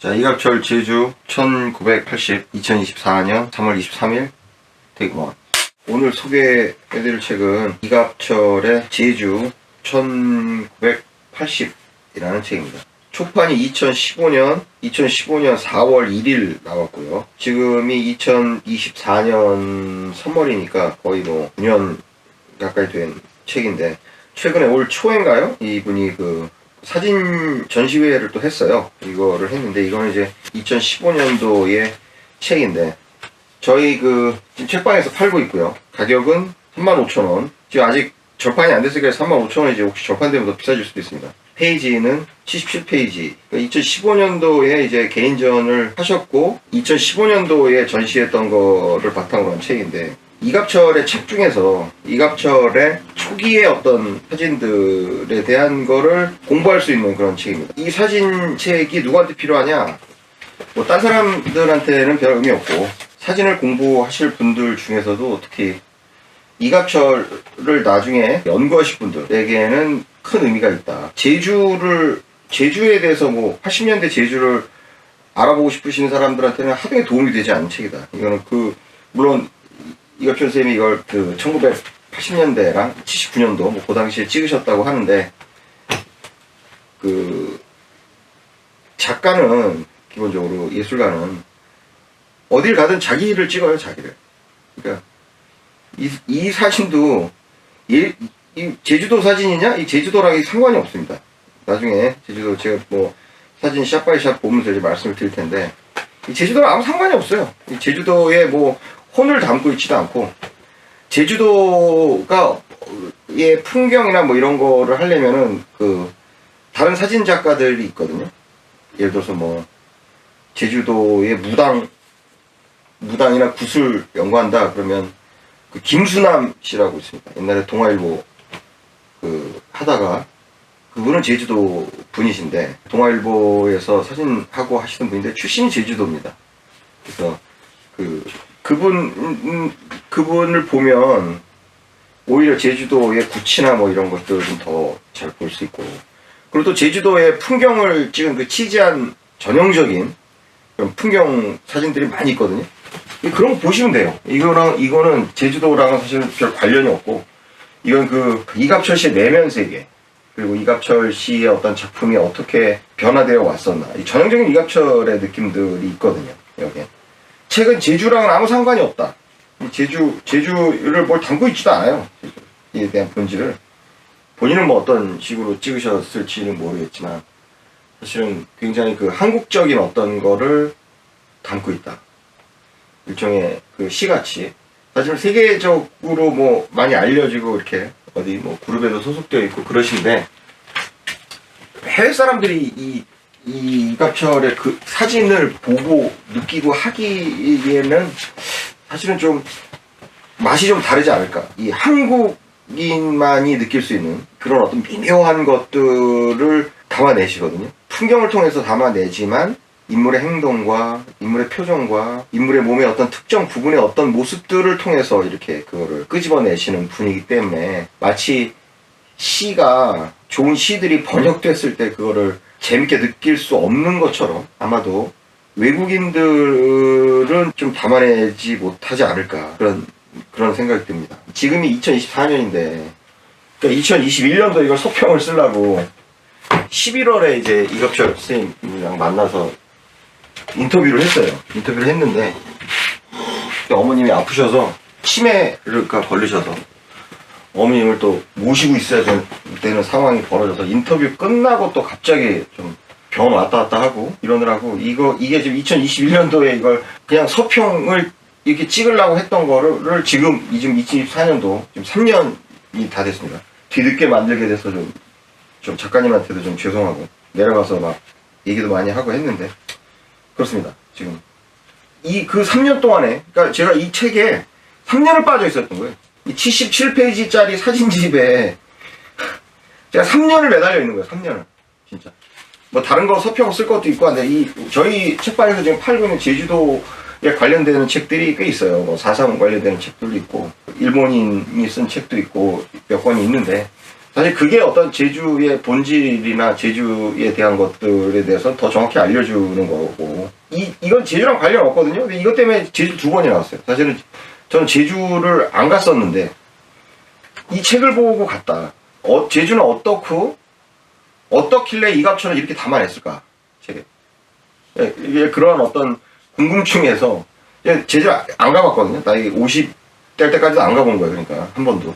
자, 이갑철 제주 1980 2024년 3월 23일 테이크 1. 오늘 소개해드릴 책은 이갑철의 제주 1980이라는 책입니다. 초판이 2015년 4월 1일 나왔고요. 지금이 2024년 3월이니까 거의 뭐 9년 가까이 된 책인데, 최근에 올 초인가요? 이분이 그 사진 전시회를 또 했어요. 이거를 했는데, 이거는 이제 2015년도의 책인데, 저희 그 지금 책방에서 팔고 있고요. 가격은 35,000원. 지금 아직 절판이 안 됐으니까 35,000원이지 혹시 절판되면 더 비싸질 수도 있습니다. 페이지는 77페이지. 그러니까 2015년도에 이제 개인전을 하셨고 2015년도에 전시했던 거를 바탕으로 한 책인데, 이갑철의 책 중에서 이갑철의 초기의 어떤 사진들에 대한 거를 공부할 수 있는 그런 책입니다. 이 사진책이 누구한테 필요하냐? 뭐 딴 사람들한테는 별 의미 없고, 사진을 공부하실 분들 중에서도 특히 이갑철을 나중에 연구하실 분들에게는 큰 의미가 있다. 제주에 대해서 뭐 80년대 제주를 알아보고 싶으신 사람들한테는 하등에 도움이 되지 않는 책이다. 이거는 물론 이갑철 선생님이 이걸 1980년대랑 79년도 뭐 그 당시에 찍으셨다고 하는데, 작가는 기본적으로 예술가는 어딜 가든 자기를 찍어요, 자기를. 그러니까 이 사진도 이 제주도 사진이냐? 이 제주도랑 상관이 없습니다. 나중에 제주도 제가 뭐 사진 샷 바이 샷 보면서 이제 말씀을 드릴 텐데, 이 제주도랑 아무 상관이 없어요. 이 제주도에 뭐 혼을 담고 있지도 않고, 제주도가 의 풍경이나 뭐 이런 거를 하려면은 다른 사진 작가들이 있거든요. 예를 들어서 뭐 제주도의 무당이나 구슬 연구한다 그러면 김수남 씨라고 있습니다. 옛날에 동아일보 하다가, 그분은 제주도 분이신데 동아일보에서 사진하고 하시던 분인데 출신이 제주도입니다. 그래서 그분을 보면 오히려 제주도의 구치나 뭐 이런 것들을 좀 더 잘 볼 수 있고, 그리고 또 제주도의 풍경을 찍은 치지한 전형적인 그런 풍경 사진들이 많이 있거든요. 그런 거 보시면 돼요. 이거는 제주도랑은 사실 별 관련이 없고, 이건 이갑철 씨의 내면 세계, 그리고 이갑철 씨의 어떤 작품이 어떻게 변화되어 왔었나, 이 전형적인 이갑철의 느낌들이 있거든요. 여기에 책은 제주랑은 아무 상관이 없다. 제주를 뭘 담고 있지도 않아요. 제주에 대한 본질을. 본인은 뭐 어떤 식으로 찍으셨을지는 모르겠지만, 사실은 굉장히 한국적인 어떤 거를 담고 있다. 일종의 시같이. 사실 세계적으로 뭐 많이 알려지고 이렇게 어디 뭐 그룹에도 소속되어 있고 그러신데, 해외 사람들이 이갑철의 사진을 보고 느끼고 하기에는 사실은 좀 맛이 좀 다르지 않을까. 이 한국인만이 느낄 수 있는 그런 어떤 미묘한 것들을 담아내시거든요. 풍경을 통해서 담아내지만 인물의 행동과 인물의 표정과 인물의 몸의 어떤 특정 부분의 어떤 모습들을 통해서 이렇게 그거를 끄집어내시는 분이기 때문에, 마치 시가 좋은 시들이 번역됐을 때 그거를 재밌게 느낄 수 없는 것처럼 아마도 외국인들은 좀 담아내지 못하지 않을까, 그런 생각이 듭니다. 지금이 2024년인데, 그러니까 2021년도 이걸 소평을 쓰려고 11월에 이제 이갑철 선생님이랑 만나서 인터뷰를 했어요. 인터뷰를 했는데, 어머님이 아프셔서 치매가 걸리셔서 어머님을 또 모시고 있어야 되는 상황이 벌어져서, 인터뷰 끝나고 또 갑자기 좀 병원 왔다 갔다 하고 이러느라고, 이게 지금 2021년도에 이걸 그냥 서평을 이렇게 찍으려고 했던 거를 지금 2024년도 지금 3년이 다 됐습니다. 뒤늦게 만들게 돼서 좀 작가님한테도 좀 죄송하고, 내려가서 막 얘기도 많이 하고 했는데, 그렇습니다. 지금 3년 동안에, 그러니까 제가 이 책에 3년을 빠져 있었던 거예요. 이 77페이지짜리 사진집에 제가 3년을 매달려 있는 거예요. 3년을. 진짜. 뭐 다른 거 서평 쓸 것도 있고 한데, 저희 책방에서 지금 팔고 있는 제주도에 관련되는 책들이 꽤 있어요. 뭐 4.3 관련되는 책들도 있고, 일본인이 쓴 책도 있고 몇 권이 있는데, 사실 그게 어떤 제주의 본질이나 제주에 대한 것들에 대해서 더 정확히 알려주는 거고, 이건 제주랑 관련 없거든요. 근데 이것 때문에 제주 2번이 나왔어요. 사실은 저는 제주를 안 갔었는데 이 책을 보고 갔다. 제주는 어떻길래 이갑철을 이렇게 담아냈을까? 책에. 이게 그런 어떤 궁금증에서 제주 안 가봤거든요. 나이 50될 때까지도 안 가본 거예요. 그러니까 한 번도.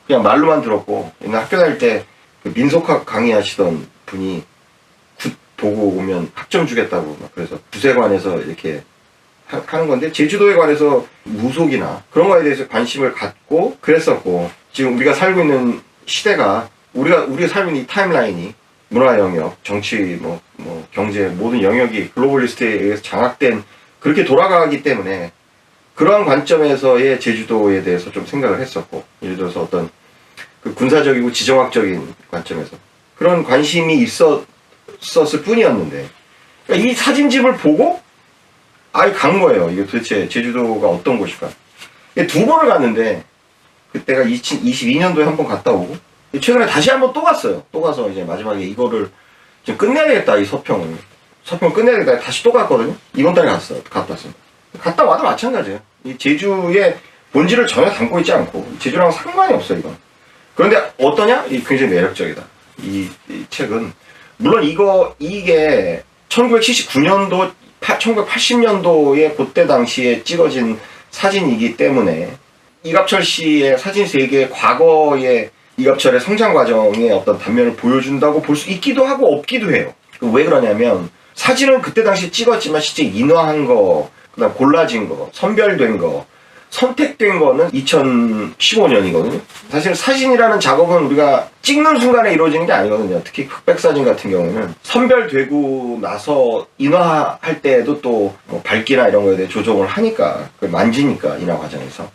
그냥 말로만 들었고, 옛날 학교 다닐 때 그 민속학 강의하시던 분이 굿 보고 오면 학점 주겠다고 막 그래서 구세관에서 이렇게 하는 건데, 제주도에 관해서 무속이나 그런 거에 대해서 관심을 갖고 그랬었고, 지금 우리가 살고 있는 시대가 우리가 살고 있는 이 타임라인이 문화 영역, 정치, 경제 모든 영역이 글로벌리스트에 의해서 장악된 그렇게 돌아가기 때문에 그러한 관점에서의 제주도에 대해서 좀 생각을 했었고, 예를 들어서 어떤 그 군사적이고 지정학적인 관점에서 그런 관심이 있었을 뿐이었는데, 그러니까 이 사진집을 보고 아예 간 거예요. 이게 도대체 제주도가 어떤 곳일까? 2번을 갔는데, 그때가 2022년도에 한 번 갔다 오고, 최근에 다시 한 번 또 갔어요. 또 가서 이제 마지막에 이거를 좀 끝내야 되겠다, 이 서평을 끝내야 되겠다. 다시 또 갔거든요. 이번 달에 갔다 왔습니다. 갔다 와도 마찬가지예요. 이 제주의 본질을 전혀 담고 있지 않고, 제주랑 상관이 없어요, 이건. 그런데 어떠냐? 굉장히 매력적이다. 이 책은. 물론 이게 1979년도, 1980년도에 그때 당시에 찍어진 사진이기 때문에 이갑철 씨의 사진 세계의 과거의 이갑철의 성장 과정의 어떤 단면을 보여준다고 볼 수 있기도 하고 없기도 해요. 왜 그러냐면, 사진은 그때 당시 찍었지만 실제 인화한 거, 그다음 골라진 거, 선별된 거, 선택된 거는 2015년이거든요. 사실 사진이라는 작업은 우리가 찍는 순간에 이루어지는 게 아니거든요. 특히 흑백 사진 같은 경우는 선별되고 나서 인화할 때에도 또 뭐 밝기나 이런 거에 대해 조정을 하니까, 만지니까, 인화 과정에서.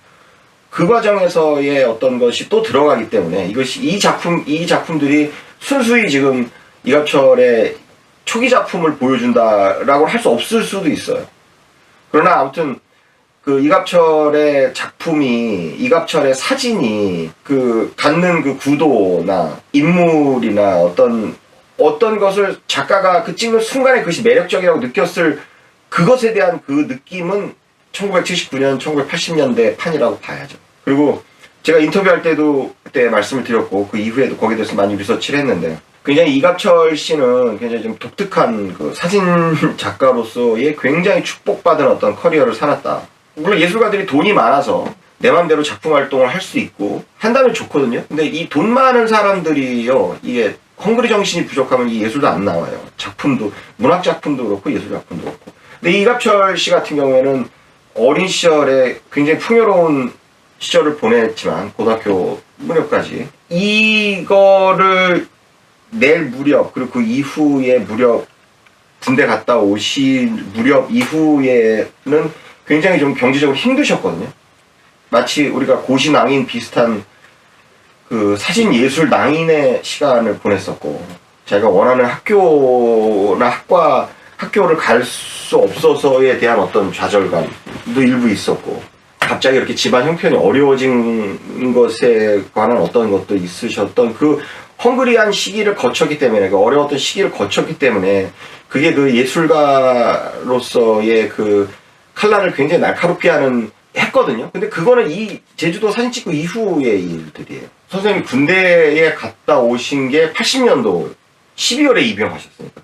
그 과정에서의 어떤 것이 또 들어가기 때문에 이 작품들이 순수히 지금 이갑철의 초기 작품을 보여준다라고 할 수 없을 수도 있어요. 그러나 아무튼 그 이갑철의 사진이 그 갖는 그 구도나 인물이나 어떤 것을 작가가 그 찍는 순간에 그것이 매력적이라고 느꼈을 그것에 대한 그 느낌은 1979년, 1980년대 판이라고 봐야죠. 그리고 제가 인터뷰할 때도 그때 말씀을 드렸고, 그 이후에도 거기에 대해서 많이 리서치를 했는데, 굉장히 이갑철 씨는 굉장히 좀 독특한 그 사진 작가로서의 굉장히 축복받은 어떤 커리어를 살았다. 물론 예술가들이 돈이 많아서 내 맘대로 작품 활동을 할 수 있고 한다면 좋거든요. 근데 이 돈 많은 사람들이요, 이게 헝그리 정신이 부족하면 이 예술도 안 나와요. 작품도, 문학 작품도 그렇고 예술 작품도 그렇고. 근데 이갑철 씨 같은 경우에는 어린 시절에 굉장히 풍요로운 시절을 보냈지만, 고등학교 무렵까지 이거를 낼 무렵, 그리고 그 이후에 무렵, 군대 갔다 오신 무렵 이후에는 굉장히 좀 경제적으로 힘드셨거든요. 마치 우리가 고시낭인 비슷한 그 사진 예술 낭인의 시간을 보냈었고, 자기가 원하는 학교를 갈 수 없어서에 대한 어떤 좌절감도 일부 있었고, 갑자기 이렇게 집안 형편이 어려워진 것에 관한 어떤 것도 있으셨던 그 헝그리한 시기를 거쳤기 때문에, 그 어려웠던 시기를 거쳤기 때문에, 그게 그 예술가로서의 그 칼날을 굉장히 날카롭게 했거든요. 근데 그거는 이 제주도 사진 찍고 이후의 일들이에요. 선생님이 군대에 갔다 오신 게 80년도 12월에 입영하셨으니까.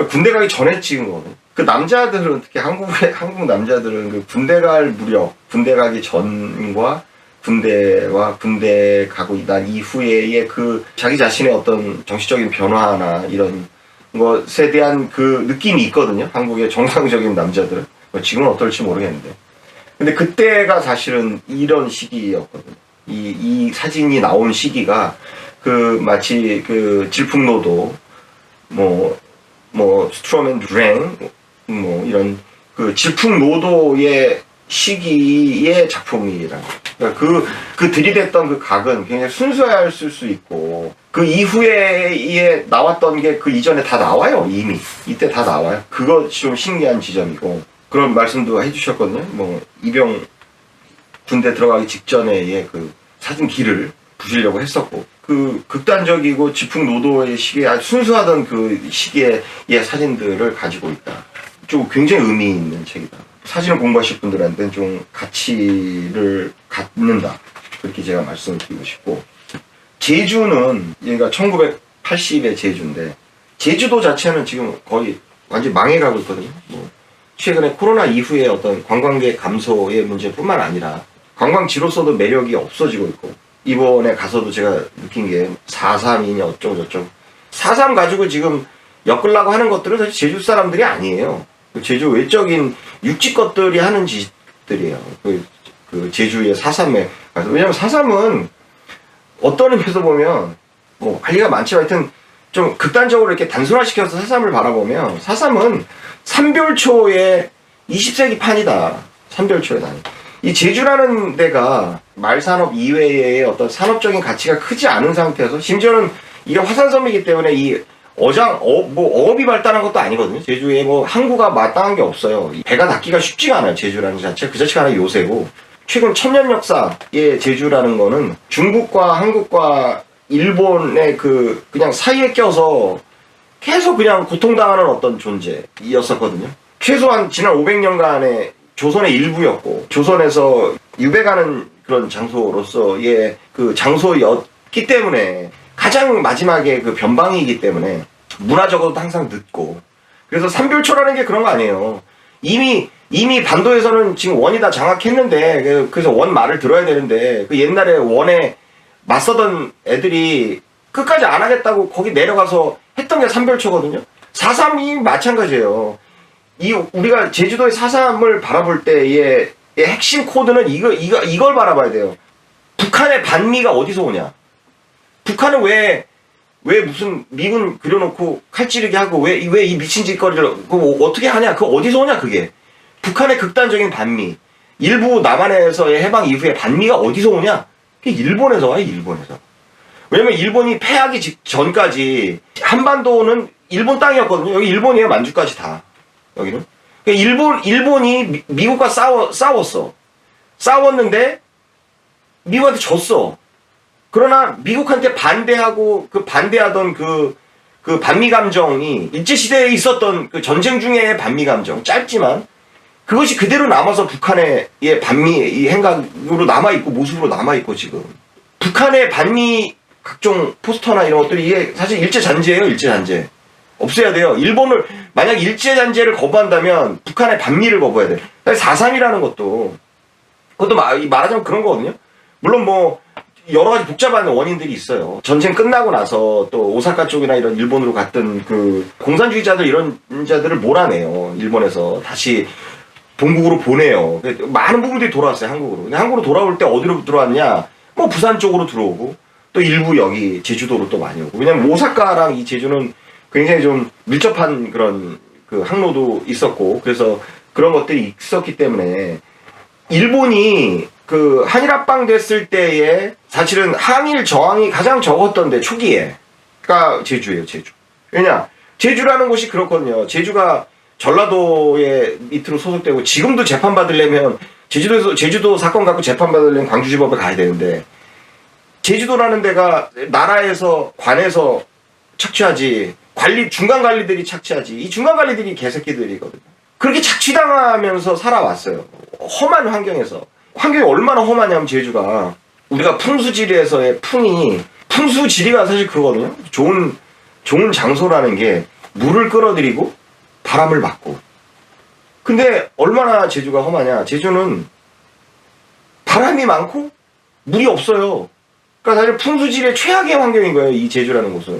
군대 가기 전에 찍은 거거든요. 그 남자들은, 특히 한국 남자들은 그 군대 갈 무렵, 군대 가기 전과 군대 가고 난 이후에의 그 자기 자신의 어떤 정치적인 변화나 이런 것에 대한 그 느낌이 있거든요. 한국의 정상적인 남자들은. 지금은 어떨지 모르겠는데. 근데 그때가 사실은 이런 시기였거든요. 이 사진이 나온 시기가 그 마치 그 질풍노도, 스트로맨 랭, 이런 그 질풍노도의 시기의 작품이란 거예요. 그러니까 그 들이댔던 그 각은 굉장히 순수했을 수 있고, 그 이후에 나왔던 게 그 이전에 다 나와요. 이미 이때 다 나와요. 그것이 좀 신기한 지점이고, 그런 말씀도 해주셨거든요. 입영 군대 들어가기 직전에 그 사진기를 부시려고 했었고, 그 극단적이고 지풍노도의 시기에 아주 순수하던 그 시기의 사진들을 가지고 있다. 좀 굉장히 의미 있는 책이다. 사진을 공부하실 분들한테는 좀 가치를 갖는다. 그렇게 제가 말씀을 드리고 싶고, 제주는 얘가 1980의 제주인데 제주도 자체는 지금 거의 완전히 망해가고 있거든요. 뭐 최근에 코로나 이후에 어떤 관광객 감소의 문제뿐만 아니라 관광지로서도 매력이 없어지고 있고, 이번에 가서도 제가 느낀 게 4.3이냐 어쩌고 저쩌고 4.3 가지고 지금 엮으려고 하는 것들은 사실 제주 사람들이 아니에요. 제주 외적인 육지 것들이 하는 짓들이에요. 그 제주의 4.3에 가서. 왜냐면 4.3은 어떤 의미에서 보면 뭐 할 얘기가 많지만 하여튼 좀 극단적으로 이렇게 단순화시켜서 4.3을 바라보면 4.3은 삼별초의 20세기 판이다. 삼별초의 단위. 이 제주라는 데가 말산업 이외의 어떤 산업적인 가치가 크지 않은 상태에서, 심지어는 이게 화산섬이기 때문에 이 어업이 발달한 것도 아니거든요. 제주에 뭐 항구가 마땅한 게 없어요. 배가 닿기가 쉽지가 않아요. 제주라는 자체. 그 자체가 하나의 요새고, 최근 천년 역사의 제주라는 거는 중국과 한국과 일본의 그냥 사이에 껴서 계속 그냥 고통당하는 어떤 존재였었거든요. 최소한 지난 500년간의 조선의 일부였고, 조선에서 유배가는 그런 장소로서의 그 장소였기 때문에, 가장 마지막에 그 변방이기 때문에 문화적으로도 항상 늦고, 그래서 삼별초라는 게 그런 거 아니에요. 이미 반도에서는 지금 원이 다 장악했는데, 그래서 원 말을 들어야 되는데, 그 옛날에 원에 맞서던 애들이 끝까지 안 하겠다고 거기 내려가서 했던 게 삼별초거든요. 4.3이 마찬가지예요. 우리가 제주도의 4.3을 바라볼 때의 핵심 코드는 이걸 바라봐야 돼요. 북한의 반미가 어디서 오냐? 북한은 왜 무슨 미군 그려놓고 칼찌르기 하고 왜 이 미친 짓거리를 어떻게 하냐? 그거 어디서 오냐 그게? 북한의 극단적인 반미, 일부 남한에서의 해방 이후에 반미가 어디서 오냐? 그게 일본에서 와요. 일본에서. 왜냐면 일본이 패하기 전까지 한반도는 일본 땅이었거든요. 여기 일본이에요. 만주까지 다. 여기는. 일본이 미국과 싸웠어. 싸웠는데 미국한테 졌어. 그러나 미국한테 반대하던 그 반미 감정이 일제시대에 있었던 그 전쟁 중에 반미 감정, 짧지만 그것이 그대로 남아서 북한의 반미 이 행각으로 남아있고, 모습으로 남아있고, 지금. 북한의 반미 각종 포스터나 이런 것들이 이게 사실 일제잔재예요. 일제잔재. 없애야 돼요. 일본을 만약 일제잔재를 거부한다면 북한의 반미를 거부해야 돼. 4.3이라는 그것도 말하자면 그런 거거든요. 물론 뭐 여러 가지 복잡한 원인들이 있어요. 전쟁 끝나고 나서 또 오사카 쪽이나 이런 일본으로 갔던 그 공산주의자들 이런 자들을 몰아내요. 일본에서 다시 본국으로 보내요. 많은 부분들이 돌아왔어요. 한국으로. 근데 한국으로 돌아올 때 어디로 들어왔냐? 뭐 부산 쪽으로 들어오고, 또 일부 여기 제주도로 또 많이 오고. 왜냐면 오사카랑 이 제주는 굉장히 좀 밀접한 그런 그 항로도 있었고, 그래서 그런 것들이 있었기 때문에 일본이 그 한일합방 됐을 때에 사실은 항일 저항이 가장 적었던데, 초기에가 제주예요. 제주. 왜냐? 제주라는 곳이 그렇거든요. 제주가 전라도의 밑으로 소속되고, 지금도 재판받으려면 제주도 사건 갖고 재판받으려면 광주지법에 가야 되는데, 제주도라는 데가 나라에서 관에서 착취하지, 중간 관리들이 착취하지, 이 중간 관리들이 개새끼들이거든요. 그렇게 착취당하면서 살아왔어요. 험한 환경에서. 환경이 얼마나 험하냐면, 제주가 우리가 풍수지리에서의 풍수지리가 사실 그거거든요. 좋은 장소라는 게 물을 끌어들이고 바람을 막고. 근데 얼마나 제주가 험하냐? 제주는 바람이 많고 물이 없어요. 그러니까 사실 풍수지리의 최악의 환경인 거예요. 이 제주라는 곳은.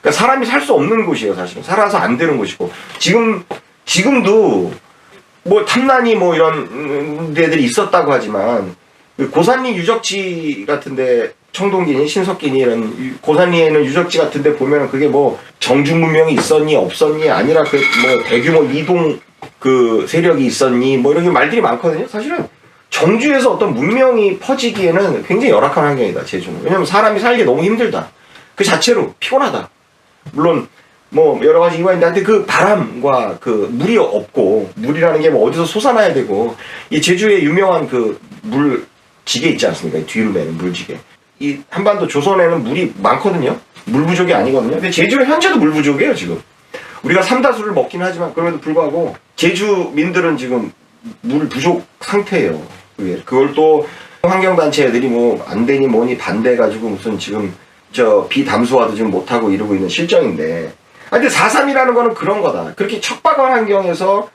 그러니까 사람이 살 수 없는 곳이에요. 사실은 살아서 안 되는 곳이고, 지금도 뭐 탐난이 뭐 이런 데들이 있었다고 하지만, 고산리 유적지 같은데, 청동기니 신석기니 이런 고산리에는 유적지 같은데 보면 그게 뭐 정주 문명이 있었니 없었니, 아니라 그 뭐 대규모 이동 그 세력이 있었니, 뭐 이런 말들이 많거든요. 사실은 정주에서 어떤 문명이 퍼지기에는 굉장히 열악한 환경이다, 제주는. 왜냐면 사람이 살기 너무 힘들다. 그 자체로 피곤하다. 물론 뭐 여러 가지 이유가 있는데, 그 바람과 그 물이 없고, 물이라는 게 뭐 어디서 솟아나야 되고, 이 제주의 유명한 그 물지개 있지 않습니까? 뒤로 매는 물지개. 이 한반도 조선에는 물이 많거든요. 물 부족이 아니거든요. 근데 제주는 현재도 물 부족이에요, 지금. 우리가 삼다수를 먹긴 하지만 그럼에도 불구하고 제주민들은 지금 물 부족 상태예요. 그걸 또 환경단체 애들이 뭐 안 되니 뭐니 반대해가지고 무슨 지금 저 비담수화도 지금 못하고 이러고 있는 실정인데. 근데 4.3이라는 거는 그런 거다. 그렇게 척박한 환경에서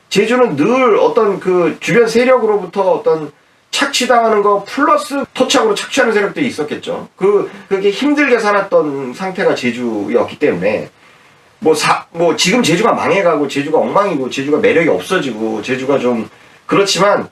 제주는 늘 어떤 그 주변 세력으로부터 어떤 착취당하는 거 플러스 토착으로 착취하는 세력들이 있었겠죠. 그게 힘들게 살았던 상태가 제주였기 때문에 뭐 지금 제주가 망해가고 제주가 엉망이고 제주가 매력이 없어지고 제주가 좀 그렇지만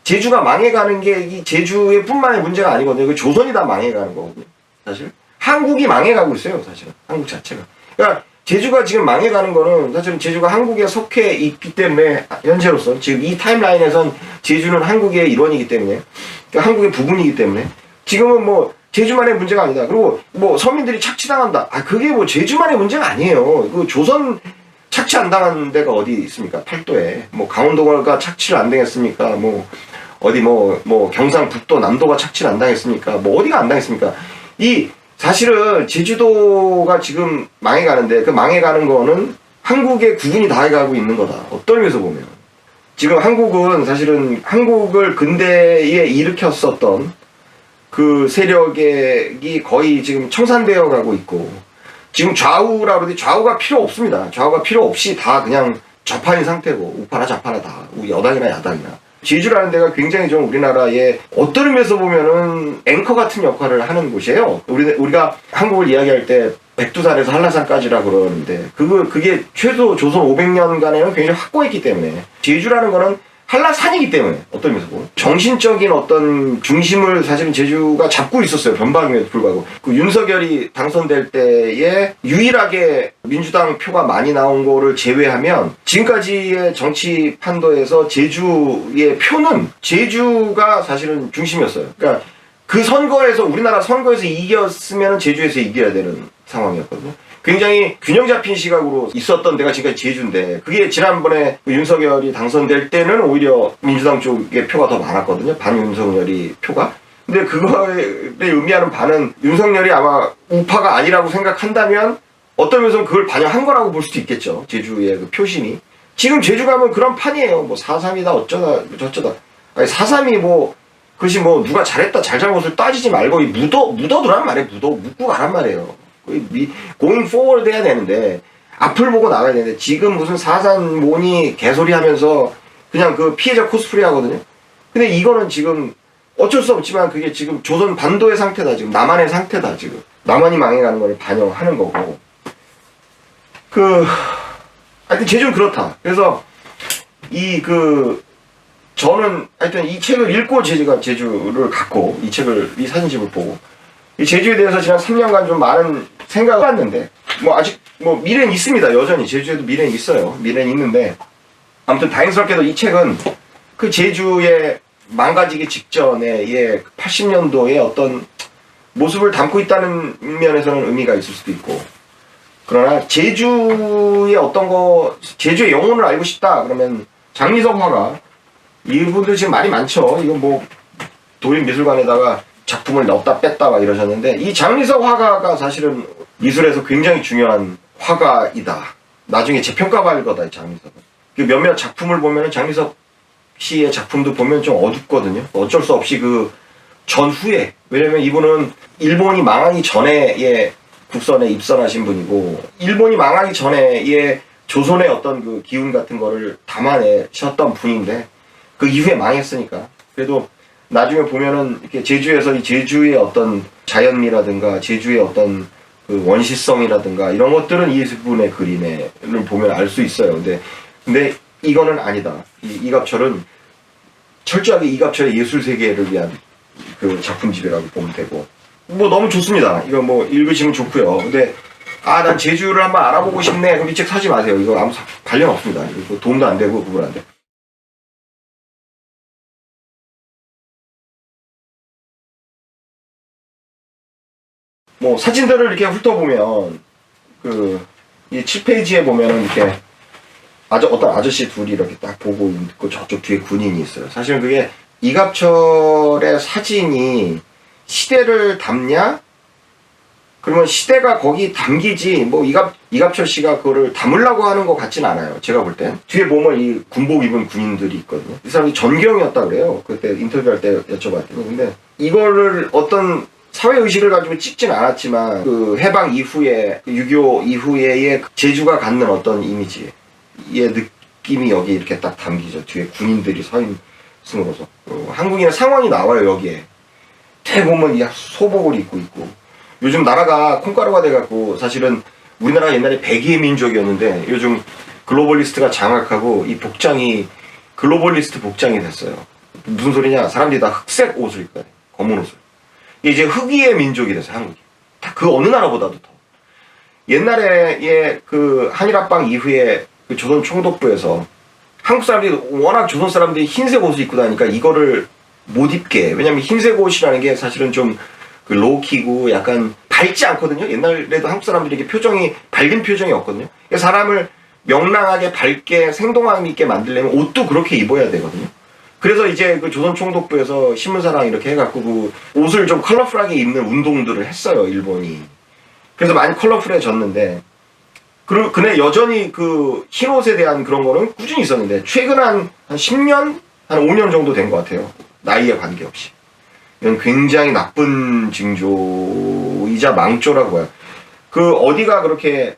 제주가 망해가는 게 이 제주의 뿐만의 문제가 아니거든요. 그 조선이 다 망해가는 거거든요. 사실 한국이 망해가고 있어요. 사실은 한국 자체가. 그러니까 제주가 지금 망해가는 거는 사실은 제주가 한국에 속해 있기 때문에 현재로서 지금 이 타임라인에선 제주는 한국의 일원이기 때문에 그러니까 한국의 부분이기 때문에 지금은 뭐 제주만의 문제가 아니다. 그리고 뭐 서민들이 착취당한다. 그게 뭐 제주만의 문제가 아니에요. 그 조선 착취 안 당한 데가 어디 있습니까? 팔도에 뭐 강원도가 착취를 안 당했습니까? 뭐 어디 뭐 경상북도 남도가 착취를 안 당했습니까? 뭐 어디가 안 당했습니까? 이 사실은 제주도가 지금 망해가는데 그 망해가는 거는 한국의 국군이 다 해가고 있는 거다. 어떤 의미에서 보면 지금 한국은 사실은 한국을 근대에 일으켰었던 그 세력이 거의 지금 청산되어 가고 있고 지금 좌우라 그러는데 좌우가 필요 없습니다. 좌우가 필요 없이 다 그냥 좌파인 상태고 우파나 좌파나 다 여당이나 야당이나 제주라는 데가 굉장히 좀 우리나라의 어떤 의미에서 보면은 앵커 같은 역할을 하는 곳이에요. 우리가 한국을 이야기할 때 백두산에서 한라산까지라 그러는데 그게 최소 조선 500년간에는 굉장히 확고했기 때문에 제주라는 거는 한라산이기 때문에 어떤 의미에서 보면 정신적인 어떤 중심을 사실은 제주가 잡고 있었어요. 변방임에도 불구하고 그 윤석열이 당선될 때에 유일하게 민주당 표가 많이 나온 거를 제외하면 지금까지의 정치 판도에서 제주의 표는 제주가 사실은 중심이었어요. 그러니까 그 선거에서 우리나라 선거에서 이겼으면 제주에서 이겨야 되는 상황이었거든요. 굉장히 균형 잡힌 시각으로 있었던 데가 지금까지 제주인데 그게 지난번에 윤석열이 당선될 때는 오히려 민주당 쪽의 표가 더 많았거든요. 반윤석열이 표가. 근데 그거에 의미하는 반은 윤석열이 아마 우파가 아니라고 생각한다면 어떤 면에서는 그걸 반영한 거라고 볼 수도 있겠죠. 제주의 그 표심이. 지금 제주 가면 그런 판이에요. 뭐 4.3이다 어쩌다 저쩌다. 아니 4.3이 뭐 그것이 뭐 누가 잘했다 잘잘못을 따지지 말고 묻어두란 말이에요. 묻고 가란 말이에요. going forward 해야 되는데 앞을 보고 나가야 되는데 지금 무슨 사산모니 개소리 하면서 그냥 그 피해자 코스프레 하거든요. 근데 이거는 지금 어쩔 수 없지만 그게 지금 조선 반도의 상태다. 지금 남한의 상태다. 지금 남한이 망해가는 걸 반영하는 거고 하여튼 제주는 그렇다. 그래서 저는 하여튼 이 책을 읽고 제가 제주를 갔고 이 사진집을 보고 이 제주에 대해서 지난 3년간 좀 많은 생각을 해봤는데 뭐 아직 뭐 미래는 있습니다. 여전히 제주에도 미래는 있어요. 미래는 있는데 아무튼 다행스럽게도 이 책은 그 제주의 망가지기 직전에 80년도의 어떤 모습을 담고 있다는 면에서는 의미가 있을 수도 있고 그러나 제주의 제주의 영혼을 알고 싶다 그러면 장미석 화가 이분들 지금 말이 많죠. 이거 뭐 도립미술관에다가 작품을 넣었다 뺐다 막 이러셨는데 이 장미석 화가가 사실은 미술에서 굉장히 중요한 화가이다. 나중에 재평가받을 거다. 이 장미석은. 몇몇 작품을 보면 장미석 씨의 작품도 보면 좀 어둡거든요. 어쩔 수 없이 그 전후에 왜냐면 이분은 일본이 망하기 전에 국선에 입선하신 분이고 일본이 망하기 전에 조선의 어떤 그 기운 같은 거를 담아내셨던 분인데 그 이후에 망했으니까 그래도 나중에 보면은 이렇게 제주에서 이 제주의 어떤 자연미라든가 제주의 어떤 그 원시성이라든가 이런 것들은 이분의 그림을 보면 알 수 있어요. 근데 이거는 아니다. 이갑철은 철저하게 이갑철의 예술 세계를 위한 그 작품집이라고 보면 되고 뭐 너무 좋습니다. 이거 뭐 읽으시면 좋고요. 근데 난 제주를 한번 알아보고 싶네. 그럼 이 책 사지 마세요. 이거 아무 관련 없습니다. 이거 도움도 안 되고 그걸 안 돼. 뭐 사진들을 이렇게 훑어보면 이 7페이지에 보면은 이렇게 어떤 아저씨 둘이 이렇게 딱 보고 있고 저쪽 뒤에 군인이 있어요. 사실은 그게 이갑철의 사진이 시대를 담냐? 그러면 시대가 거기 담기지 뭐 이갑철 씨가 그거를 담으려고 하는 것 같진 않아요. 제가 볼 땐. 뒤에 보면 이 군복 입은 군인들이 있거든요. 이 사람이 전경이었다 그래요. 그때 인터뷰할 때 여쭤봤더니. 근데 이거를 어떤 사회의식을 가지고 찍진 않았지만 그 해방 이후에 6.25 이후에의 제주가 갖는 어떤 이미지의 느낌이 여기 이렇게 딱 담기죠. 뒤에 군인들이 서 있음으로써 한국인의 상황이 나와요. 여기에 대부분 이 소복을 입고 있고 요즘 나라가 콩가루가 돼갖고 사실은 우리나라가 옛날에 백의의 민족이었는데 요즘 글로벌리스트가 장악하고 이 복장이 글로벌리스트 복장이 됐어요. 무슨 소리냐? 사람들이 다 흑색 옷을 입고 해. 검은 옷을. 이제 흑의의 민족이 됐어요, 한국이. 다 그 어느 나라보다도 더. 옛날에 그 한일합방 이후에 그 조선 총독부에서 한국 사람들이 워낙 조선 사람들이 흰색 옷을 입고 다니까 이거를 못 입게. 왜냐면 흰색 옷이라는 게 사실은 좀 그 로우키고 약간 밝지 않거든요. 옛날에도 한국 사람들이 이렇게 표정이 밝은 표정이 없거든요. 사람을 명랑하게 밝게 생동감 있게 만들려면 옷도 그렇게 입어야 되거든요. 그래서 이제 그 조선 총독부에서 신문사랑 이렇게 해갖고 그 옷을 좀 컬러풀하게 입는 운동들을 했어요, 일본이. 그래서 많이 컬러풀해졌는데, 근데 여전히 그 흰옷에 대한 그런 거는 꾸준히 있었는데, 최근 한 10년? 한 5년 정도 된 것 같아요. 나이에 관계없이. 이건 굉장히 나쁜 징조이자 망조라고 해요. 그 어디가 그렇게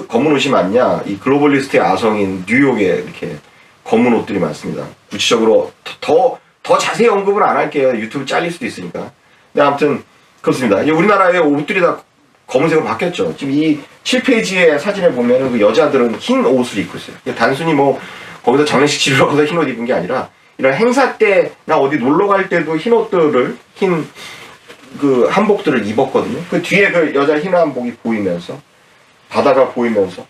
검은 옷이 많냐? 이 글로벌리스트의 아성인 뉴욕에 이렇게 검은 옷들이 많습니다. 구체적으로 더 자세히 언급은 안 할게요. 유튜브 잘릴 수도 있으니까. 근데 아무튼 그렇습니다. 우리나라의 옷들이 다 검은색으로 바뀌었죠. 지금 이 7페이지의 사진을 보면은 그 여자들은 흰 옷을 입고 있어요. 단순히 뭐 거기서 장례식 치르러 가서 흰 옷 입은 게 아니라 이런 행사 때나 어디 놀러 갈 때도 흰 옷들을 흰 그 한복들을 입었거든요. 그 뒤에 그 여자 흰 한복이 보이면서 바다가 보이면서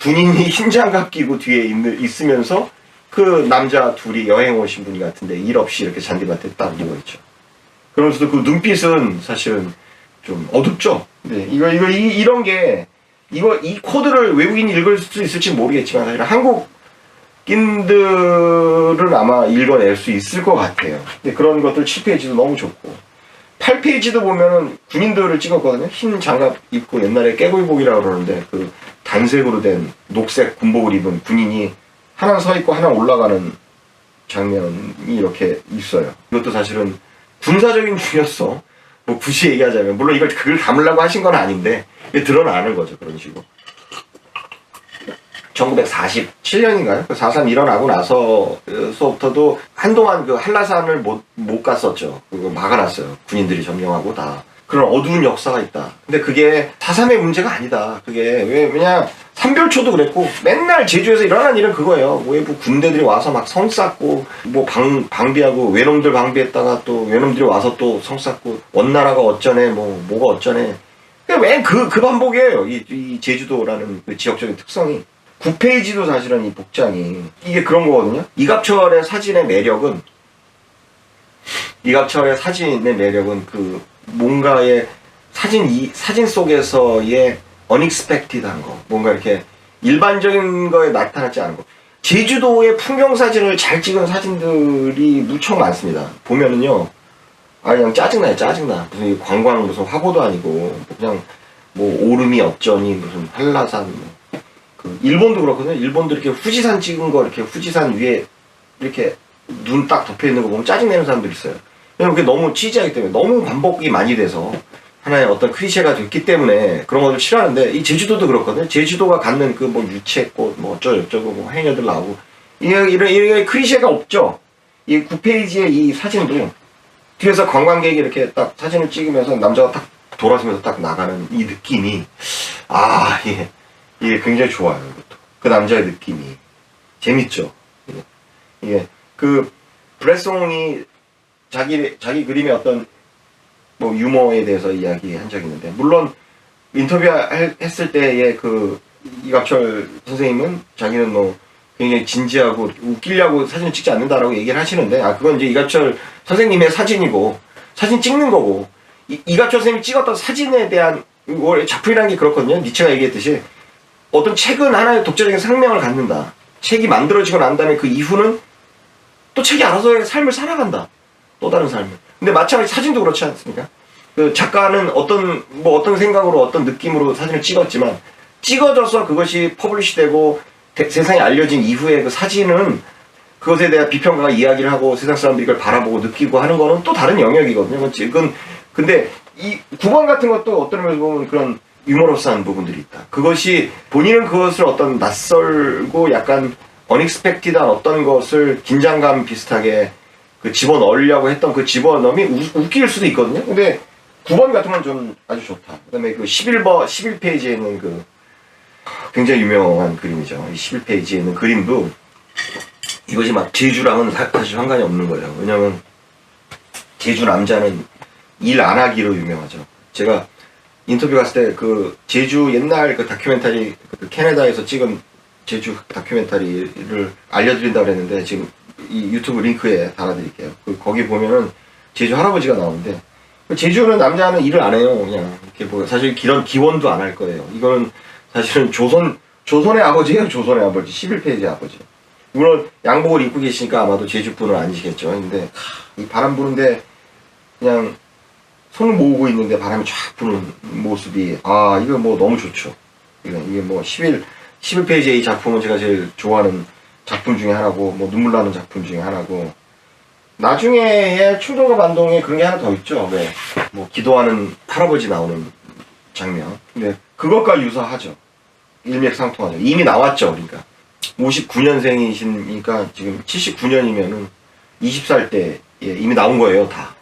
군인이 흰 장갑 끼고 뒤에 있으면서 그 남자 둘이 여행 오신 분이 같은데 일 없이 이렇게 잔디밭에 딱 누워있죠. 그러면서도 그 눈빛은 사실은 좀 어둡죠. 네, 이런 게 이 코드를 외국인이 읽을 수 있을지 모르겠지만 사실 한국인들은 아마 읽어낼 수 있을 것 같아요. 근데 그런 것들 7페이지도 너무 좋고 8페이지도 보면은 군인들을 찍었거든요. 흰 장갑 입고 옛날에 깨구이복이라고 그러는데 그 단색으로 된 녹색 군복을 입은 군인이 하나 서 있고 하나 올라가는 장면이 이렇게 있어요. 이것도 사실은 군사적인 중요성, 뭐 굳이 얘기하자면 물론 그걸 담으려고 하신 건 아닌데 이게 드러나는 거죠. 그런 식으로 1947년인가요? 4.3 일어나고 나서부터도 한동안 그 한라산을 못 갔었죠. 그거 막아놨어요. 군인들이 점령하고 다. 그런 어두운 역사가 있다. 근데 그게 4.3의 문제가 아니다. 그게 왜냐 삼별초도 그랬고 맨날 제주에서 일어난 일은 그거예요. 외부 군대들이 와서 막 성 쌓고 뭐 방비하고 외놈들 방비했다가 또 외놈들이 와서 또 성 쌓고 원나라가 어쩌네 뭐가 어쩌네. 맨 그 반복이에요. 이 제주도라는 그 지역적인 특성이. 9페이지도 사실은 이 복장이 이게 그런 거거든요. 이갑철의 사진의 매력은 그 뭔가의 사진 속에서의 unexpected한 거, 뭔가 이렇게 일반적인 거에 나타나지 않은 거. 제주도의 풍경 사진을 잘 찍은 사진들이 무척 많습니다. 보면은요, 그냥 짜증나요, 짜증나. 무슨 관광 무슨 화보도 아니고 그냥 뭐 오름이 어쩌니 무슨 한라산 그 일본도 그렇거든요. 일본도 이렇게 후지산 찍은 거 이렇게 후지산 위에 이렇게 눈 딱 덮여 있는 거 보면 짜증내는 사람들 있어요. 왜냐면 그게 너무 치지하기 때문에 너무 반복이 많이 돼서 하나의 어떤 클리셰가 됐기 때문에 그런 것을 싫어하는데 이 제주도도 그렇거든요. 제주도가 갖는 그 뭐 유채꽃 뭐 어쩌고저쩌고 뭐 해녀들 나오고 이런 클리셰가 없죠. 이 9페이지의 이 사진도 뒤에서 관광객이 이렇게 딱 사진을 찍으면서 남자가 딱 돌아서면서 딱 나가는 이 느낌이 이게 굉장히 좋아요. 이것도. 그 남자의 느낌이 재밌죠. 이게 그 브레송이 자기 그림의 어떤 뭐 유머에 대해서 이야기한 적이 있는데 물론 인터뷰 했을 때의 그 이갑철 선생님은 자기는 뭐 굉장히 진지하고 웃기려고 사진을 찍지 않는다라고 얘기를 하시는데 그건 이제 이갑철 선생님의 사진이고 사진 찍는 거고 이갑철 선생님이 찍었던 사진에 대한 원래 작품이라는 게 그렇거든요. 니체가 얘기했듯이 어떤 책은 하나의 독자적인 생명을 갖는다. 책이 만들어지고 난 다음에 그 이후는 또 책이 알아서의 삶을 살아간다. 또 다른 삶을. 근데 마찬가지 사진도 그렇지 않습니까? 그 작가는 어떤 생각으로 어떤 느낌으로 사진을 찍었지만 찍어져서 그것이 퍼블리시되고 세상에 알려진 이후에 그 사진은 그것에 대한 비평가가 이야기를 하고 세상 사람들이 이걸 바라보고 느끼고 하는 거는 또 다른 영역이거든요. 근데 이 9번 같은 것도 어떤 면에서 보면 그런 유머러스한 부분들이 있다. 그것이 본인은 그것을 어떤 낯설고 약간 어닉스펙티드한 어떤 것을 긴장감 비슷하게 그 집어넣으려고 했던 그 집어넣음이 웃길 수도 있거든요. 근데 9번 같은 건 좀 아주 좋다. 그 다음에 그 11페이지에 있는 그 굉장히 유명한 그림이죠. 이 11페이지에 있는 그림도 이것이 막 제주랑은 사실 상관이 없는 거예요. 왜냐면 제주 남자는 일 안 하기로 유명하죠. 제가 인터뷰 갔을 때 그 제주 옛날 그 다큐멘터리 그 캐나다에서 찍은 제주 다큐멘터리를 알려드린다고 그랬는데 지금 이 유튜브 링크에 달아드릴게요. 거기 보면은 제주 할아버지가 나오는데 제주는 남자는 일을 안 해요. 그냥 이렇게 뭐 사실 이런 기원도 안 할 거예요. 이거는 사실은 조선의 아버지예요. 조선의 아버지 11페이지 아버지. 물론 양복을 입고 계시니까 아마도 제주 분은 아니시겠죠. 근데 이 바람 부는데 그냥 손을 모으고 있는데 바람이 쫙 부는 모습이 이거 뭐 너무 좋죠. 이게 뭐 11페이지의 이 작품은 제가 제일 좋아하는 작품 중에 하나고 뭐 눈물 나는 작품 중에 하나고 나중에 충동과 반동에 그런 게 하나 더 있죠. 왜? 뭐 기도하는 할아버지 나오는 장면. 근데 그것과 유사하죠. 일맥상통하죠. 이미 나왔죠. 그러니까 59년생이시니까 지금 79년이면은 20살 때 이미 나온 거예요. 다.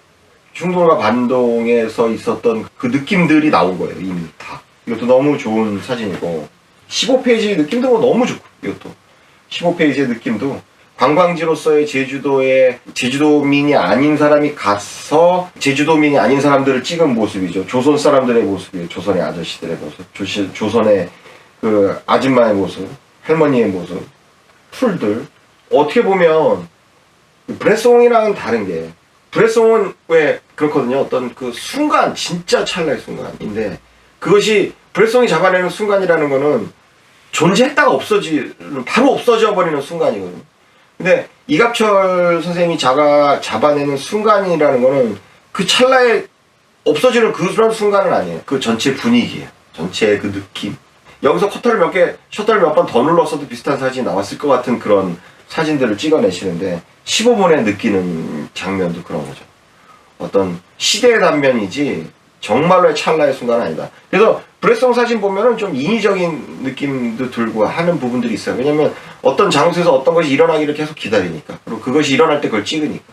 충동과 반동에서 있었던 그 느낌들이 나온 거예요. 이미 다. 이것도 너무 좋은 사진이고 15페이지 느낌도 너무 좋고 이것도 15페이지의 느낌도 관광지로서의 제주도민이 아닌 사람이 가서 제주도민이 아닌 사람들을 찍은 모습이죠. 조선 사람들의 모습이에요. 조선의 아저씨들의 모습, 조선의 그 아줌마의 모습, 할머니의 모습, 풀들. 어떻게 보면 브레송이랑은 다른 게 브레송은 왜 그렇거든요. 어떤 그 순간, 진짜 찰나의 순간인데 그것이 브레송이 잡아내는 순간이라는 거는 존재했다가 바로 없어져 버리는 순간이거든요. 근데 이갑철 선생님이 잡아내는 순간이라는 거는 그 찰나에 없어지는 그런 순간은 아니에요. 그 전체 분위기예요. 전체의 그 느낌. 여기서 셔터를 몇 번 더 눌렀어도 비슷한 사진이 나왔을 것 같은 그런 사진들을 찍어내시는데 15분에 느끼는 장면도 그런 거죠. 어떤 시대의 단면이지 정말로의 찰나의 순간은 아니다. 그래서 브레송 사진 보면은 좀 인위적인 느낌도 들고 하는 부분들이 있어요. 왜냐면 어떤 장소에서 어떤 것이 일어나기를 계속 기다리니까. 그리고 그것이 일어날 때 그걸 찍으니까.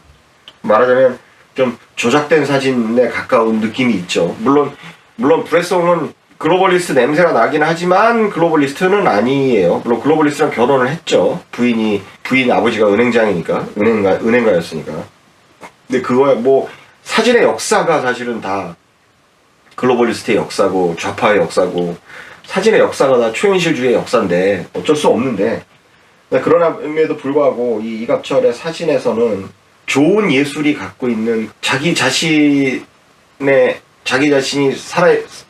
말하자면 좀 조작된 사진에 가까운 느낌이 있죠. 물론 브레송은 글로벌리스트 냄새가 나긴 하지만 글로벌리스트는 아니에요. 물론 글로벌리스트랑 결혼을 했죠. 부인 아버지가 은행장이니까, 은행가였으니까. 근데 그거야 뭐 사진의 역사가 사실은 다 글로벌리스트의 역사고 좌파의 역사고 사진의 역사가 다 초현실주의의 역사인데 어쩔 수 없는데 그러나에도 불구하고 이 이갑철의 사진에서는 좋은 예술이 갖고 있는 자기 자신이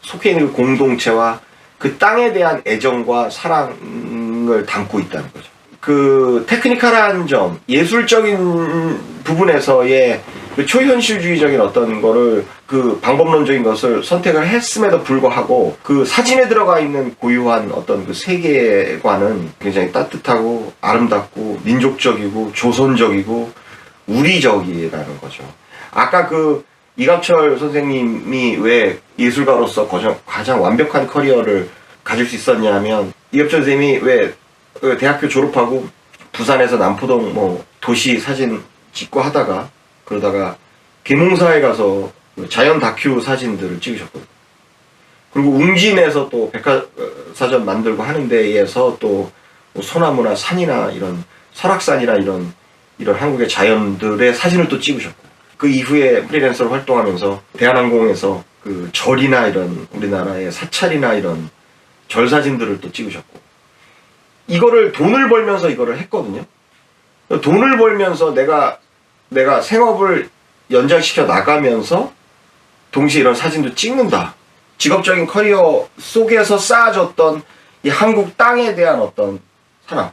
속해 있는 그 공동체와 그 땅에 대한 애정과 사랑을 담고 있다는 거죠. 그 테크니컬한 점, 예술적인 부분에서의 그 초현실주의적인 어떤 거를 그 방법론적인 것을 선택을 했음에도 불구하고 그 사진에 들어가 있는 고유한 어떤 그 세계관은 굉장히 따뜻하고 아름답고 민족적이고 조선적이고 우리적이라는 거죠. 아까 그 이갑철 선생님이 왜 예술가로서 가장 완벽한 커리어를 가질 수 있었냐 하면 이갑철 선생님이 왜 대학교 졸업하고 부산에서 남포동 뭐 도시 사진 찍고 하다가 그러다가 계몽사에 가서 자연 다큐 사진들을 찍으셨거든요. 그리고 웅진에서 또 백화사전 만들고 하는 데에서 또 소나무나 산이나 이런 설악산이나 이런 한국의 자연들의 사진을 또 찍으셨고 그 이후에 프리랜서로 활동하면서 대한항공에서 그 절이나 이런 우리나라의 사찰이나 이런 절 사진들을 또 찍으셨고 이거를 돈을 벌면서 이거를 했거든요. 돈을 벌면서 내가 생업을 연장시켜 나가면서 동시에 이런 사진도 찍는다. 직업적인 커리어 속에서 쌓아졌던 이 한국 땅에 대한 어떤 사랑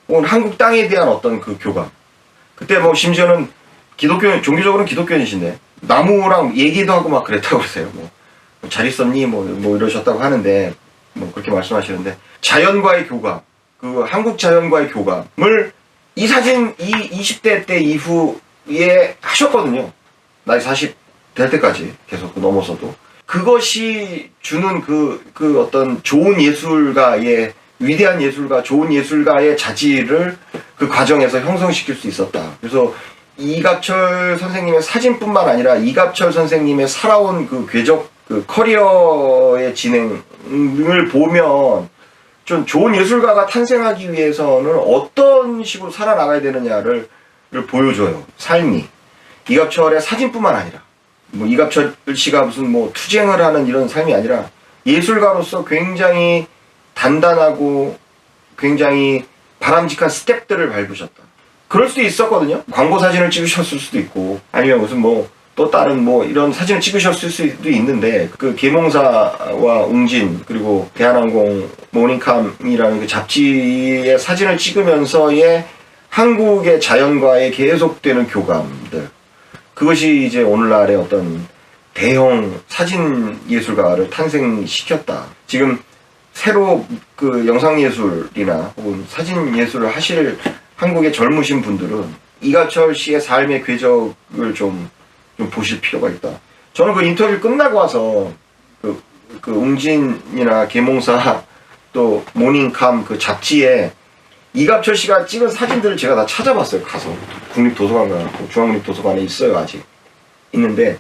혹은 한국 땅에 대한 어떤 그 교감. 그때 뭐 심지어는 기독교 종교적으로는 기독교인이신데 나무랑 얘기도 하고 막 그랬다고 그러세요. 뭐 잘 있었니 뭐 이러셨다고 하는데 뭐 그렇게 말씀하시는데 자연과의 교감, 그 한국 자연과의 교감을 이 사진 이 20대 때 이후에 하셨거든요. 나이 40 될 때까지 계속 넘어서도 그것이 주는 그 어떤 좋은 예술가의 위대한 예술가, 좋은 예술가의 자질을 그 과정에서 형성시킬 수 있었다. 그래서 이갑철 선생님의 사진뿐만 아니라 이갑철 선생님의 살아온 그 궤적, 그 커리어의 진행을 보면 좀 좋은 예술가가 탄생하기 위해서는 어떤 식으로 살아나가야 되느냐를 보여줘요. 삶이. 이갑철의 사진뿐만 아니라. 뭐 이갑철 씨가 무슨 뭐 투쟁을 하는 이런 삶이 아니라 예술가로서 굉장히 단단하고 굉장히 바람직한 스텝들을 밟으셨다. 그럴 수도 있었거든요. 광고 사진을 찍으셨을 수도 있고 아니면 무슨 뭐 또 다른 뭐 이런 사진을 찍으셨을 수도 있는데 그 계몽사와 웅진 그리고 대한항공 모닝캄이라는 그 잡지의 사진을 찍으면서의 한국의 자연과의 계속되는 교감들, 그것이 이제 오늘날의 어떤 대형 사진 예술가를 탄생시켰다. 지금 새로 그 영상예술이나 혹은 사진예술을 하실 한국의 젊으신 분들은 이가철 씨의 삶의 궤적을 좀 보실 필요가 있다. 저는 그 인터뷰 끝나고 와서 그 웅진이나 계몽사 또 모닝캄 그 잡지에 이갑철 씨가 찍은 사진들을 제가 다 찾아봤어요. 가서 국립도서관 중앙국립도서관에 있어요. 아직 있는데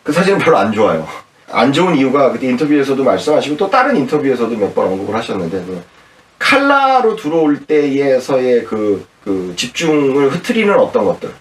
그 사진은 별로 안 좋아요. 안 좋은 이유가 그때 인터뷰에서도 말씀하시고 또 다른 인터뷰에서도 몇 번 언급을 하셨는데 그 칼라로 들어올 때에서의 그 집중을 흐트리는 어떤 것들,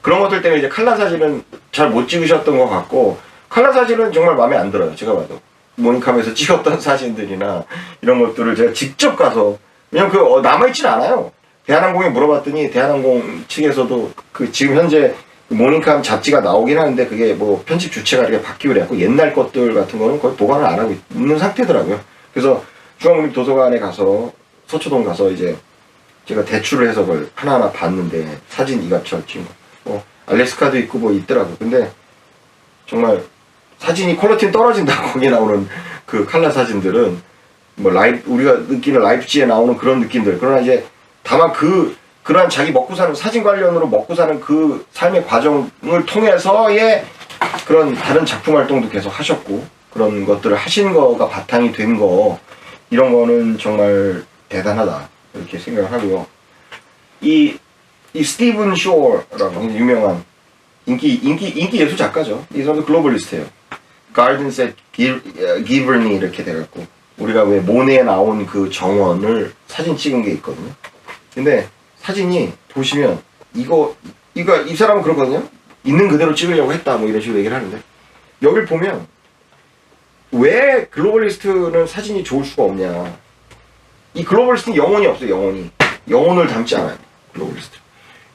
그런 것들 때문에 이제 칼라 사진은 잘 못 찍으셨던 것 같고, 칼라 사진은 정말 마음에 안 들어요. 제가 봐도 모니캄에서 찍었던 사진들이나 이런 것들을 제가 직접 가서, 왜냐면 남아있진 않아요. 대한항공에 물어봤더니 대한항공 측에서도 그 지금 현재 모닝캄 잡지가 나오긴 하는데 그게 뭐 편집 주체가 이렇게 바뀌고 그래갖고 옛날 것들 같은 거는 거의 보관을 안 하고 있는 상태더라고요. 그래서 중앙국립도서관에 가서 서초동 가서 이제 제가 대출을 해서 그걸 하나하나 봤는데 사진 이갑철 찍은 거, 뭐 알래스카도 있고 뭐 있더라고. 근데 정말 사진이 퀄리티는 떨어진다. 거기에 나오는 그 칼라 사진들은 뭐 우리가 느끼는 라이프지에 나오는 그런 느낌들. 그러나 이제 다만 그러한 자기 먹고 사는 사진 관련으로 먹고 사는 그 삶의 과정을 통해서의 그런 다른 작품 활동도 계속 하셨고, 그런 것들을 하신 거가 바탕이 된 거, 이런 거는 정말 대단하다 이렇게 생각을 하고요. 이 스티븐 쇼어라고 유명한 인기 예술 작가죠. 이 사람도 글로벌리스트예요. Gardens at Giverny 이렇게 돼갖고 우리가 왜 모네에 나온 그 정원을 사진 찍은 게 있거든요. 근데 사진이 보시면 이 사람은 그렇거든요. 있는 그대로 찍으려고 했다 뭐 이런 식으로 얘기를 하는데, 여길 보면 왜 글로벌리스트는 사진이 좋을 수가 없냐. 이 글로벌리스트는 영혼이 없어요. 영혼을 담지 않아요. 글로벌리스트.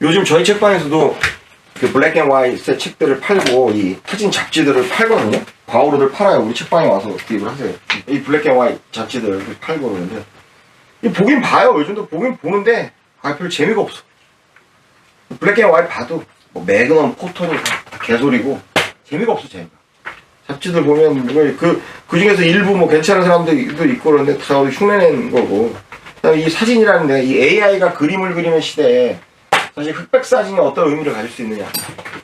요즘 저희 책방에서도 그 블랙 앤 화이트 책들을 팔고 이 사진 잡지들을 팔거든요. 과오로들 팔아요. 우리 책방에 와서 구입을 하세요. 이 블랙 앤 화이트 잡지들을 팔고 그러는데, 보긴 봐요. 요즘도 보긴 보는데 별로 재미가 없어. 블랙 앤 화이트 봐도 뭐 매그넘 포톤이 다 개소리고 재미가 없어. 재미가. 잡지들 보면 그 중에서 일부 뭐 괜찮은 사람들도 있고 그런데 다 흉내낸 거고. 그다음에 이 사진이라는 데 이 AI가 그림을 그리는 시대에 사실 흑백 사진이 어떤 의미를 가질 수 있느냐.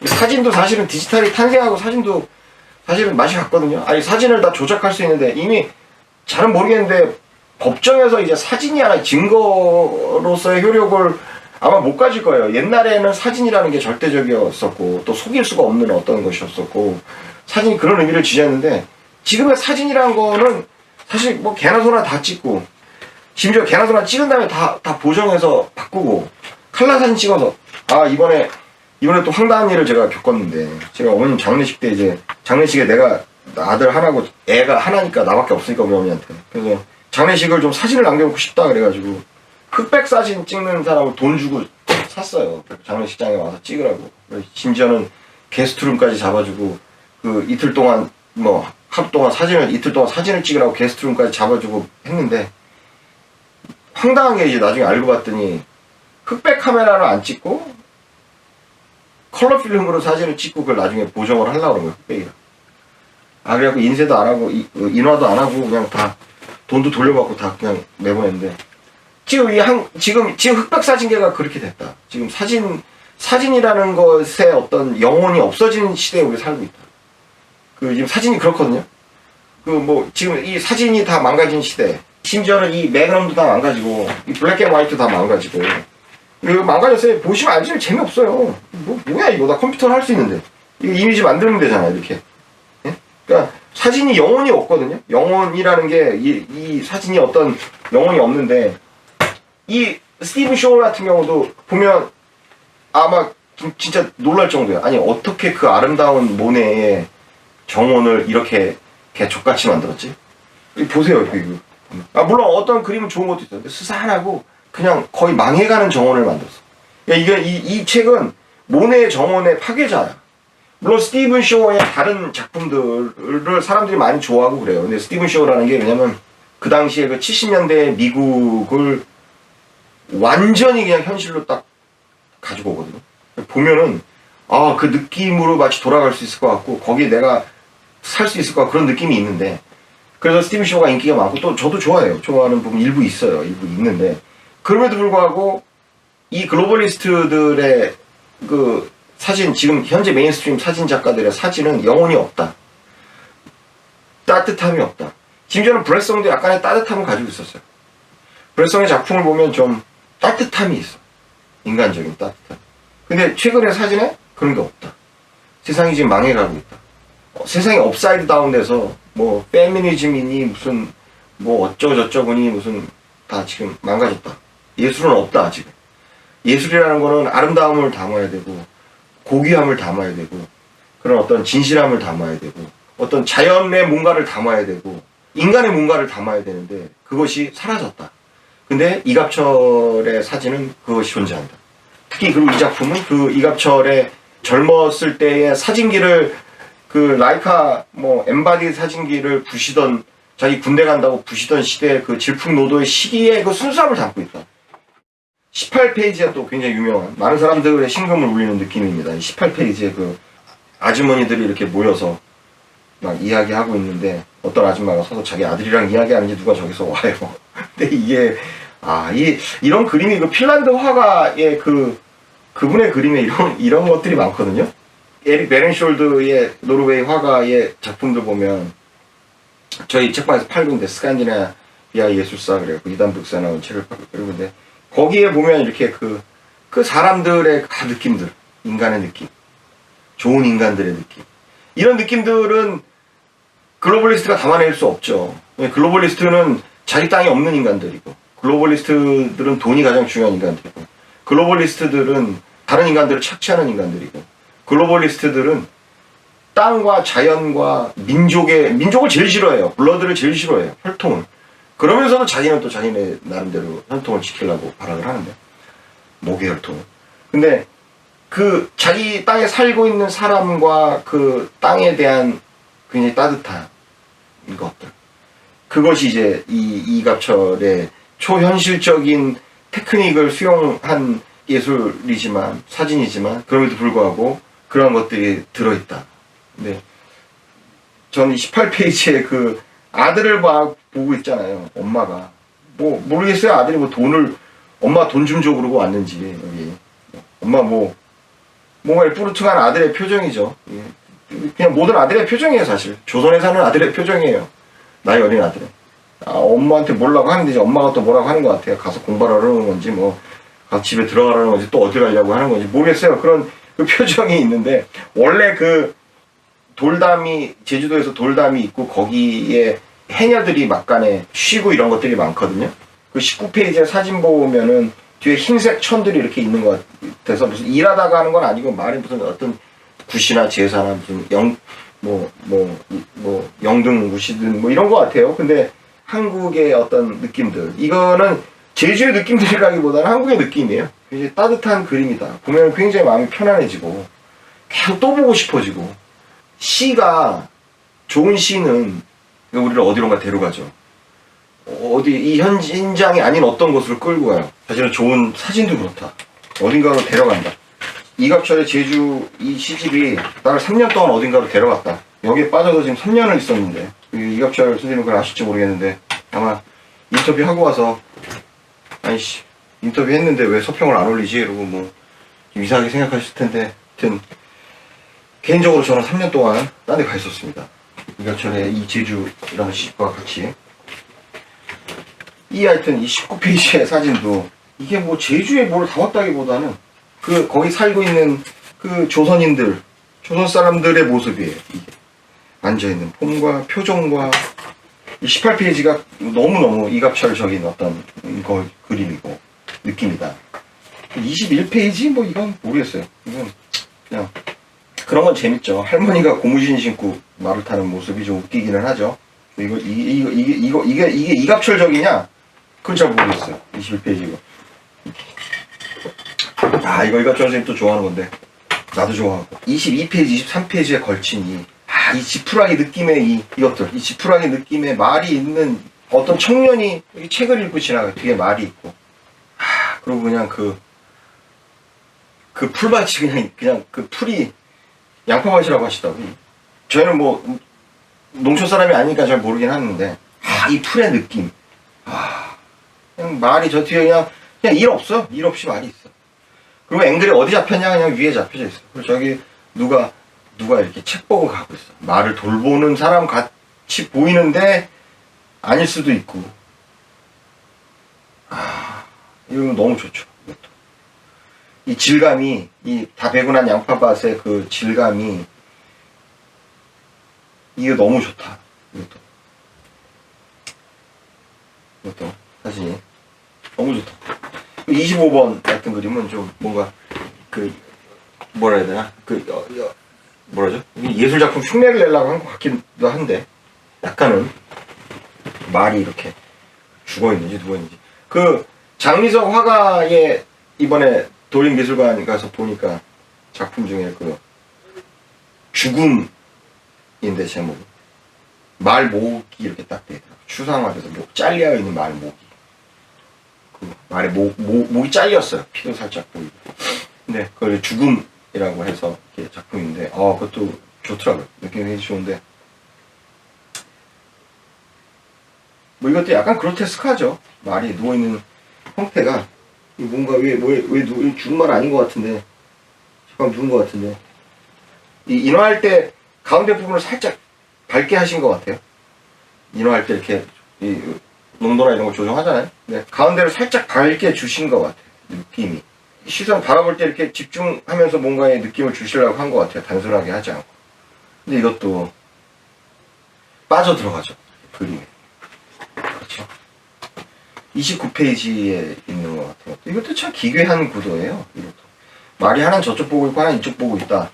사진도 사실은 디지털이 탄생하고 사진도 사실은 맛이 같거든요. 아니 사진을 다 조작할 수 있는데 이미 잘은 모르겠는데 법정에서 이제 사진이 하나의 증거로서의 효력을 아마 못 가질 거예요. 옛날에는 사진이라는 게 절대적이었었고 또 속일 수가 없는 어떤 것이었었고 사진이 그런 의미를 지녔는데, 지금의 사진이라는 거는 사실 뭐 개나 소나 다 찍고, 심지어 개나 소나 찍은 다음에 다 보정해서 바꾸고, 칼라 사진 찍어서, 이번에 또 황당한 일을 제가 겪었는데, 제가 어머님 장례식 때 이제 장례식에 내가 아들 하나고 애가 하나니까 나밖에 없으니까 우리 어머니한테, 그래서 장례식을 좀 사진을 남겨놓고 싶다 그래가지고 흑백 사진 찍는 사람을 돈 주고 샀어요. 장례식장에 와서 찍으라고. 심지어는 게스트룸까지 잡아주고 그 이틀 동안 뭐 하루 동안 이틀 동안 사진을 찍으라고 게스트룸까지 잡아주고 했는데, 황당한 게 이제 나중에 알고 봤더니 흑백 카메라를 안 찍고 컬러 필름으로 사진을 찍고 그걸 나중에 보정을 하려고 그런 거예요, 흑백이가. 그래갖고 인쇄도 안 하고, 인화도 안 하고, 그냥 다, 돈도 돌려받고 다 그냥 내보냈는데, 지금 흑백 사진계가 그렇게 됐다. 지금 사진이라는 것의 어떤 영혼이 없어지는 시대에 우리 살고 있다. 지금 사진이 그렇거든요. 지금 이 사진이 다 망가진 시대. 심지어는 이 매그넘도 다 망가지고, 이 블랙 앤 화이트 다 망가지고. 이거 망가졌어요. 보시면 알지만 재미없어요. 뭐야, 이거. 나 컴퓨터로 할 수 있는데. 이거 이미지 만들면 되잖아요, 이렇게. 예? 그러니까, 사진이 영혼이 없거든요. 영혼이라는 게, 이 사진이 어떤 영혼이 없는데, 이 스티븐 쇼 같은 경우도 보면, 아마 진짜 놀랄 정도야. 아니, 어떻게 그 아름다운 모네의 정원을 이렇게 개족같이 만들었지? 보세요, 이거. 물론 어떤 그림은 좋은 것도 있어요. 스산하고 그냥 거의 망해가는 정원을 만들었어. 이 책은 모네의 정원의 파괴자야. 물론 스티븐 쇼의 다른 작품들을 사람들이 많이 좋아하고 그래요. 근데 스티븐 쇼라는 게 왜냐면 그 당시에 그 70년대 미국을 완전히 그냥 현실로 딱 가지고 오거든요. 보면은 그 느낌으로 마치 돌아갈 수 있을 것 같고 거기에 내가 살 수 있을 것 같고 그런 느낌이 있는데 그래서 스티븐 쇼가 인기가 많고 또 저도 좋아해요. 좋아하는 부분 일부 있어요. 일부 있는데 그럼에도 불구하고 이 글로벌리스트들의 그 사진 지금 현재 메인스트림 사진 작가들의 사진은 영혼이 없다. 따뜻함이 없다. 심지어는 브레성도 약간의 따뜻함을 가지고 있었어요. 브레성의 작품을 보면 좀 따뜻함이 있어. 인간적인 따뜻함. 근데 최근의 사진에 그런 게 없다. 세상이 지금 망해가고 있다. 세상이 업사이드 다운 돼서 뭐 페미니즘이니 무슨 뭐 어쩌고저쩌고니 무슨 다 지금 망가졌다. 예술은 없다 지금. 예술이라는 거는 아름다움을 담아야 되고 고귀함을 담아야 되고 그런 어떤 진실함을 담아야 되고 어떤 자연의 뭔가를 담아야 되고 인간의 뭔가를 담아야 되는데 그것이 사라졌다. 근데 이갑철의 사진은 그것이 존재한다. 특히 그리고 이 작품은 그 이갑철의 젊었을 때의 사진기를 그 라이카 뭐 엠바디 사진기를 부시던 자기 군대 간다고 부시던 시대의 그 질풍노도의 시기에 그 순수함을 담고 있다. 18페이지에 또 굉장히 유명한 많은 사람들의 심금을 울리는 느낌입니다. 18페이지에 그 아주머니들이 이렇게 모여서 막 이야기하고 있는데 어떤 아줌마가 서서 자기 아들이랑 이야기하는지 누가 저기서 와요. 근데 이게 이런 그림이 그 핀란드 화가의 그분의 그림에 이런 것들이 많거든요. 에릭 베렌숄드의 노르웨이 화가의 작품들 보면 저희 책방에서 팔고 있는데 스칸디나비아 예술사 그래고 이단 북스에 나온 책을 팔고 있는데 거기에 보면 이렇게 그 사람들의 느낌들, 인간의 느낌, 좋은 인간들의 느낌 이런 느낌들은 글로벌리스트가 담아낼 수 없죠. 글로벌리스트는 자기 땅이 없는 인간들이고 글로벌리스트들은 돈이 가장 중요한 인간들이고 글로벌리스트들은 다른 인간들을 착취하는 인간들이고 글로벌리스트들은 땅과 자연과 민족을 제일 싫어해요. 블러드를 제일 싫어해요. 혈통을. 그러면서도 자기는 또 자기네 나름대로 혈통을 지키려고 발악을 하는데 목의 혈통을. 근데 그 자기 땅에 살고 있는 사람과 그 땅에 대한 굉장히 따뜻한 것들 그것이 이제 이갑철의 초현실적인 테크닉을 수용한 예술이지만 사진이지만 그럼에도 불구하고 그런 것들이 들어있다. 근데 저는 18페이지에 그 아들을 보고 있잖아요. 엄마가 뭐 모르겠어요. 아들이 뭐 엄마 돈 좀 줘 그러고 왔는지 여기 엄마 뭔가 뿌르퉁한 아들의 표정이죠. 그냥 모든 아들의 표정이에요. 사실 조선에 사는 아들의 표정이에요. 나이 어린 아들은 엄마한테 뭐라고 하는데 이제 엄마가 또 뭐라고 하는 것 같아요. 가서 공부하러 하는 건지 뭐 가서 집에 들어가라는 건지 또 어디 가려고 하는 건지 모르겠어요. 그런 그 표정이 있는데 원래 그 돌담이 제주도에서 돌담이 있고 거기에 해녀들이 막간에 쉬고 이런 것들이 많거든요. 그 19페이지에 사진 보면은 뒤에 흰색 천들이 이렇게 있는 것 같아서 무슨 일하다가 하는 건 아니고 말이 무슨 어떤 굿이나 제사나 무슨 영등굿이든 뭐 이런 것 같아요. 근데 한국의 어떤 느낌들 이거는 제주의 느낌들이라기보다는 한국의 느낌이에요. 굉장히 따뜻한 그림이다. 보면 굉장히 마음이 편안해지고 계속 또 보고 싶어지고 시가 좋은 시는 우리를 어디론가 데려가죠. 어디 이 현장이 아닌 어떤 곳으로 끌고 가요. 사실은 좋은 사진도 그렇다. 어딘가로 데려간다. 이갑철의 제주 이 시집이 나를 3년 동안 어딘가로 데려갔다. 여기에 빠져서 지금 3년을 있었는데, 이갑철 선생님은 그걸 아실지 모르겠는데, 아마 인터뷰하고 와서, 아이씨, 인터뷰 했는데 왜 서평을 안 올리지? 이러고 뭐, 좀 이상하게 생각하실 텐데, 하여튼, 개인적으로 저는 3년 동안 딴 데 가 있었습니다. 이갑철의 이 제주라는 시집과 같이. 하여튼 이 19페이지의 사진도, 이게 뭐 제주에 뭘 담았다기보다는, 거기 살고 있는 그 조선 사람들의 모습이에요. 이게. 앉아있는 폼과 표정과, 이 18페이지가 너무너무 이갑철적인 어떤 그림이고, 느낌이다. 21페이지? 뭐 이건 모르겠어요. 이건 그냥, 그런 건 재밌죠. 할머니가 고무신 신고 말을 타는 모습이 좀 웃기기는 하죠. 이게 이갑철적이냐? 그건 잘 모르겠어요. 21페이지가. 아, 이거 이갑철 선생님 또 좋아하는 건데. 나도 좋아하고. 22페이지, 23페이지에 걸친 이 지푸라기 느낌의 이것들. 이 지푸라기 느낌의 말이 있는 어떤 청년이 책을 읽고 지나가요. 뒤에 말이 있고. 그리고 그냥 그 풀밭이 그냥 그 풀이 양파밭이라고 하시더라고요. 저희는 뭐, 농촌 사람이 아니니까 잘 모르긴 하는데, 이 풀의 느낌. 그냥 말이 저 뒤에 그냥 일 없어. 일 없이 말이 있어. 그리고 앵글이 어디 잡혔냐? 그냥 위에 잡혀져 있어. 그리고 저기 누가 이렇게 책 보고 가고 있어. 말을 돌보는 사람 같이 보이는데, 아닐 수도 있고. 이거 너무 좋죠. 이것도. 이 질감이, 다 배분한 양파밭의 그 질감이, 이게 너무 좋다. 이것도 사진이 너무 좋다. 25번 같은 그림은 좀 뭔가 뭐라 해야 되나? 뭐라죠? 예술작품 흉내를 내려고 한 것 같기도 한데, 약간은 말이 이렇게 죽어있는지 누워있는지. 장미석 화가의 이번에 도림미술관 가서 보니까 작품 중에 죽음인데 제목이 말목이 이렇게 딱 되더라고요. 추상화돼서 잘려 있는 말목이. 말에 목이 잘렸어요. 피도 살짝 보이고. 근데 그걸 죽음이라고 해서 이렇게 작품인데, 그것도 좋더라고요. 느낌이 굉장히 좋은데. 뭐 이것도 약간 그로테스크하죠. 말이 누워있는 형태가. 뭔가 왜 죽은 말 아닌 것 같은데. 잠깐 죽은 것 같은데. 인화할 때 가운데 부분을 살짝 밝게 하신 것 같아요. 인화할 때 이렇게 농도나 이런 거 조정하잖아요. 근데 가운데를 살짝 밝게 주신 것 같아요. 느낌이. 시선 바라볼 때 이렇게 집중하면서 뭔가의 느낌을 주시려고 한 것 같아요. 단순하게 하지 않고. 근데 이것도 빠져들어가죠. 그림에. 그렇죠. 29페이지에 있는 것 같아요. 이것도 참 기괴한 구도예요. 이것도. 말이 하나는 저쪽 보고 있고 하나는 이쪽 보고 있다.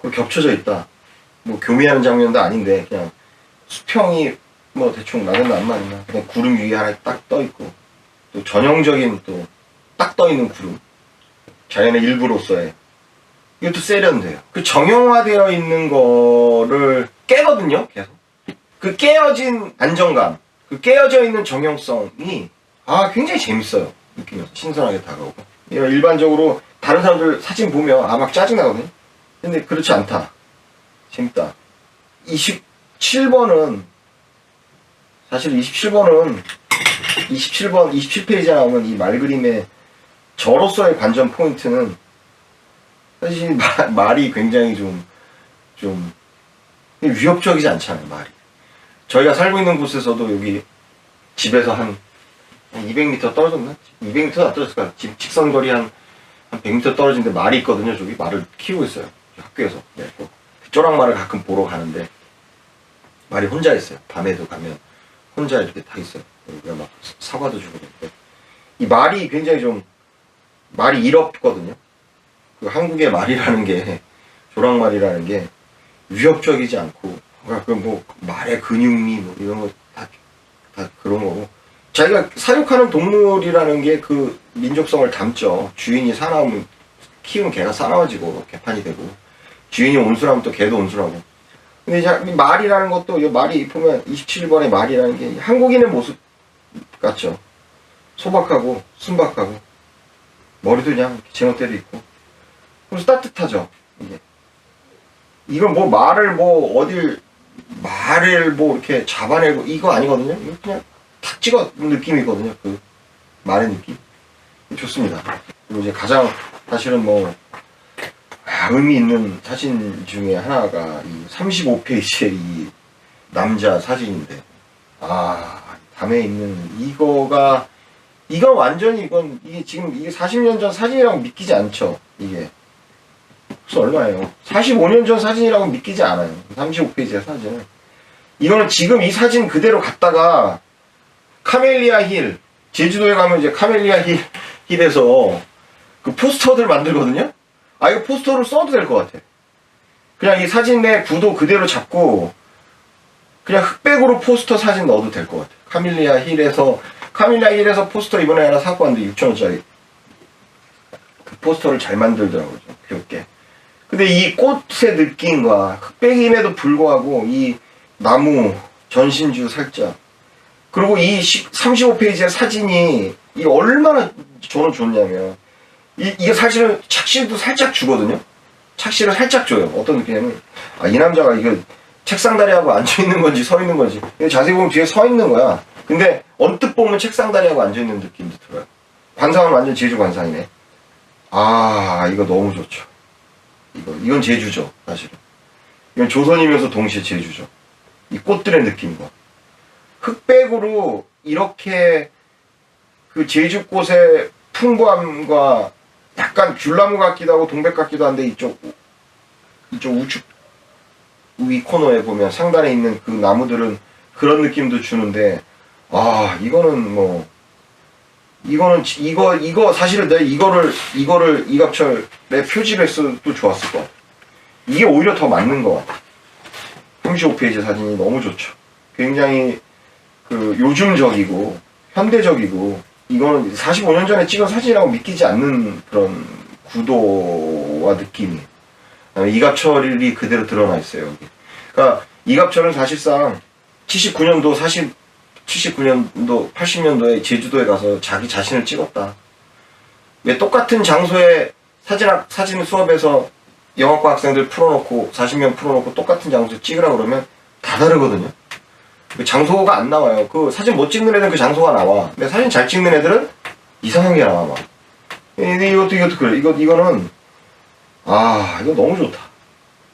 그리고 겹쳐져 있다. 뭐 교미하는 장면도 아닌데 그냥 수평이 뭐 대충 맞았나 안 맞나. 그냥 구름 위에 하나 딱 떠 있고, 또 전형적인 또 딱 떠 있는 구름. 자연의 일부로서의. 이것도 세련돼요. 정형화되어 있는 거를 깨거든요. 계속. 깨어진 안정감, 깨어져 있는 정형성이 굉장히 재밌어요. 느낌이 신선하게 다가오고. 일반적으로 다른 사람들 사진 보면 막 짜증나거든요. 근데 그렇지 않다. 재밌다. 27번은 사실 27번 27페이지에 나오는 이 말그림의 저로서의 관전 포인트는 사실 말이 굉장히 좀 위협적이지 않잖아요. 말이. 저희가 살고 있는 곳에서도 여기 집에서 한 200m 떨어졌나? 200m 안 떨어졌을까? 집 직선거리 한 100m 떨어진데 말이 있거든요. 저기 말을 키우고 있어요. 학교에서. 네, 쪼랑말을 가끔 보러 가는데 말이 혼자 있어요. 밤에도 가면 혼자 이렇게 다 있어요. 여기가 막 사과도 주고 그러는데 이 말이 굉장히 말이 이롭거든요. 한국의 말이라는 게, 조랑말이라는 게 위협적이지 않고, 뭐 말의 근육미 뭐 이런 거 다 그런 거고, 자기가 사육하는 동물이라는 게 그 민족성을 담죠. 주인이 사나우면 키우는 개가 사나워지고 개판이 되고, 주인이 온순하면 또 개도 온순하고. 근데 이제 말이라는 것도, 이 말이 보면 27번의 말이라는 게 한국인의 모습 같죠. 소박하고 순박하고, 머리도 그냥 제멋대로 있고, 그래서 따뜻하죠. 이게. 이건 뭐 말을 뭐 이렇게 잡아내고 이거 아니거든요. 이거 그냥 탁 찍어 느낌이거든요. 그 말의 느낌. 좋습니다. 그리고 이제 가장 사실은 뭐 의미 있는 사진 중에 하나가 이 35페이지의 이 남자 사진인데, 밤에 있는 이거 완전히 이게 지금 이게 40년 전 사진이라고 믿기지 않죠. 이게 그래서 얼마예요? 45년 전 사진이라고 믿기지 않아요. 35페이지의 사진은. 이거는 지금 이 사진 그대로 갖다가 카멜리아 힐, 제주도에 가면 이제 카멜리아 힐에서 그 포스터들 만들거든요? 이거 포스터로 써도 될 것 같아. 그냥 이 사진의 구도 그대로 잡고, 그냥 흑백으로 포스터 사진 넣어도 될 것 같아. 카멜리아 힐에서 포스터 이번에 하나 사고 왔는데 6,000원짜리. 그 포스터를 잘 만들더라고요. 귀엽게. 근데 이 꽃의 느낌과 흑백임에도 불구하고 이 나무 전신주 살짝, 그리고 이 35페이지의 사진이 이 얼마나 저는 좋냐면 이게 사실은 착시도 살짝 주거든요. 착시를 살짝 줘요. 어떤 느낌이냐면 이 남자가 이거 책상 다리하고 앉아있는 건지 서 있는 건지, 자세히 보면 뒤에 서 있는 거야. 근데 언뜻 보면 책상 다리하고 앉아있는 느낌도 들어요. 관상은 완전 제주 관상이네. 이거 너무 좋죠. 이건 제주죠, 사실은. 이건 조선이면서 동시에 제주죠. 이 꽃들의 느낌과. 흑백으로 이렇게 그 제주꽃의 풍부함과 약간 귤나무 같기도 하고 동백 같기도 한데 이쪽 우측 위 코너에 보면 상단에 있는 그 나무들은 그런 느낌도 주는데, 이거 사실은 내가 이거를 이갑철에 표지를 했어도 좋았을 것 같아. 이게 오히려 더 맞는 것 같아. 35페이지 사진이 너무 좋죠. 굉장히 그 요즘적이고 현대적이고, 이거는 45년 전에 찍은 사진이라고 믿기지 않는 그런 구도와 느낌이. 이갑철이 그대로 드러나 있어요, 여기. 그러니까 이갑철은 사실상 79년도, 80년도에 제주도에 가서 자기 자신을 찍었다. 왜 똑같은 장소에 사진 수업에서 영화과 학생들 풀어놓고 40명 풀어놓고 똑같은 장소에 찍으라 그러면 다 다르거든요. 그 장소가 안 나와요. 그 사진 못 찍는 애들은 그 장소가 나와. 근데 사진 잘 찍는 애들은 이상한 게 나와 막. 근데 이것도 그래. 이거는 이거 너무 좋다.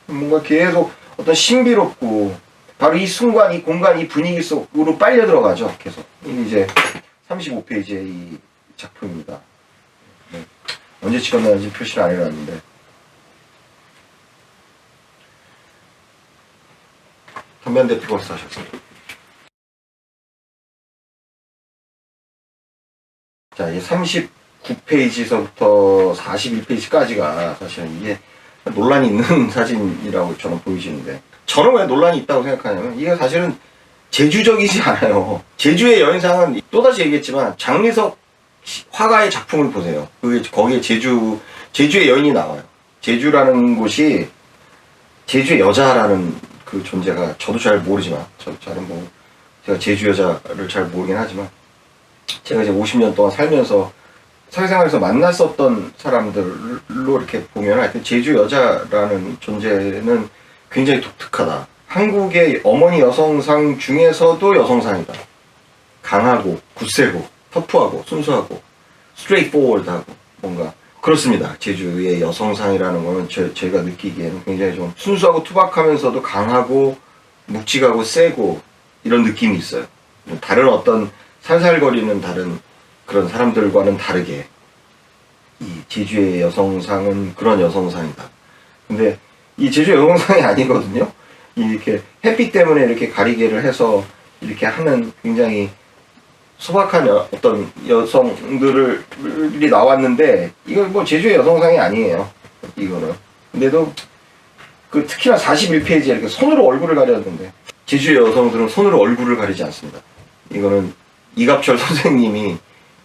뭔가 계속 어떤 신비롭고, 바로 이 순간, 이 공간, 이 분위기 속으로 빨려 들어가죠. 계속. 이게 이제 35페이지의 이 작품입니다. 언제 찍었는지 표시를 안 해놨는데. 전면대 피버스 하셨어요. 자, 이 39페이지서부터 41페이지까지가 사실은 이게 논란이 있는 사진이라고 저는 보이시는데, 저는 왜 논란이 있다고 생각하냐면, 이게 사실은 제주적이지 않아요. 제주의 여인상은 또다시 얘기했지만 장리석 화가의 작품을 보세요. 거기에 제주의 여인이 나와요. 제주라는 곳이 제주의 여자라는 그 존재가, 저도 잘 모르지만, 제가 제주 여자를 잘 모르긴 하지만, 제가 이제 50년 동안 살면서 사회생활에서 만났었던 사람들로 이렇게 보면 하여튼 제주 여자라는 존재는 굉장히 독특하다. 한국의 어머니 여성상 중에서도 여성상이다. 강하고 굳세고 터프하고 순수하고 스트레이트포워드하고 뭔가 그렇습니다. 제주의 여성상이라는 거는 제가 느끼기에는 굉장히 좀 순수하고 투박하면서도 강하고 묵직하고 세고 이런 느낌이 있어요. 다른 어떤 살살거리는 다른 그런 사람들과는 다르게 이 제주의 여성상은 그런 여성상이다. 근데 이 제주의 여성상이 아니거든요. 이렇게 햇빛 때문에 이렇게 가리개를 해서 이렇게 하는 굉장히 소박한 어떤 여성들이 나왔는데, 이거 뭐 제주의 여성상이 아니에요. 이거는. 근데도 그 특히나 41페이지에 이렇게 손으로 얼굴을 가렸는데, 제주의 여성들은 손으로 얼굴을 가리지 않습니다. 이거는 이갑철 선생님이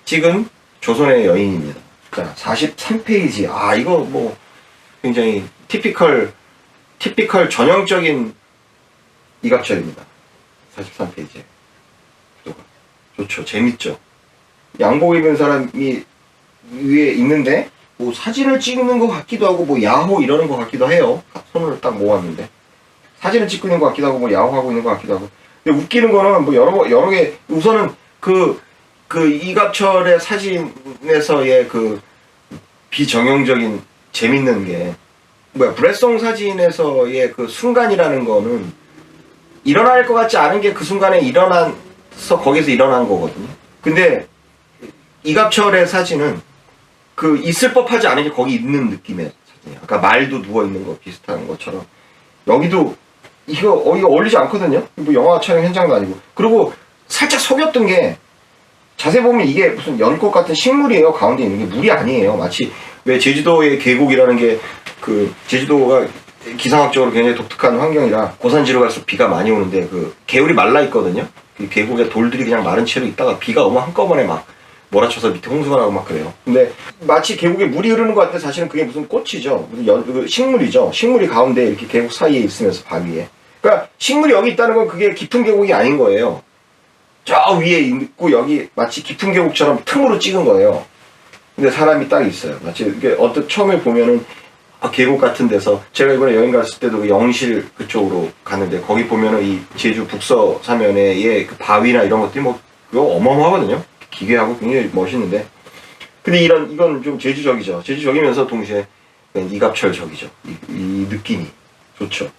찍은 조선의 여인입니다. 자, 43페이지. 이거 뭐 굉장히 티피컬 전형적인 이갑철입니다. 43페이지. 좋죠. 재밌죠. 양복 입은 사람이 위에 있는데 뭐 사진을 찍는 것 같기도 하고 뭐 야호 이러는 것 같기도 해요. 손을 딱 모았는데 사진을 찍고 있는 것 같기도 하고 뭐 야호하고 있는 것 같기도 하고. 근데 웃기는 거는 뭐 여러 개 우선은 그 이갑철의 사진에서의 그 비정형적인 재밌는 게 뭐야 브레송 사진에서의 그 순간이라는 거는 일어날 것 같지 않은 게 그 순간에 일어나서 거기서 일어난 거거든요. 근데 이갑철의 사진은 그 있을 법하지 않은 게 거기 있는 느낌의 사진이야. 아까 말도 누워 있는 거 비슷한 것처럼 여기도 이거 어울리지 않거든요. 뭐 영화 촬영 현장도 아니고. 그리고 살짝 속였던 게 자세히 보면 이게 무슨 연꽃 같은 식물이에요. 가운데 있는 게 물이 아니에요. 마치 왜 제주도의 계곡이라는 게 그 제주도가 기상학적으로 굉장히 독특한 환경이라 고산지로 갈수록 비가 많이 오는데 그 개울이 말라 있거든요. 그 계곡에 돌들이 그냥 마른 채로 있다가 비가 오면 한꺼번에 막 몰아쳐서 밑에 홍수가 나고 막 그래요. 근데 마치 계곡에 물이 흐르는 것 같은데 사실은 그게 무슨 꽃이죠. 무슨 식물이죠. 식물이 가운데 이렇게 계곡 사이에 있으면서 바위에. 그러니까 식물이 여기 있다는 건 그게 깊은 계곡이 아닌 거예요. 저 위에 있고 여기 마치 깊은 계곡처럼 틈으로 찍은 거예요. 근데 사람이 딱 있어요. 마치 이게 처음에 보면은 계곡 같은 데서 제가 이번에 여행 갔을 때도 그 영실 그쪽으로 갔는데 거기 보면은 이 제주 북서 사면의 그 바위나 이런 것들이 뭐 그거 어마어마하거든요. 기괴하고 굉장히 멋있는데 근데 이건 좀 제주적이죠. 제주적이면서 동시에 이갑철적이죠. 이 느낌이 좋죠.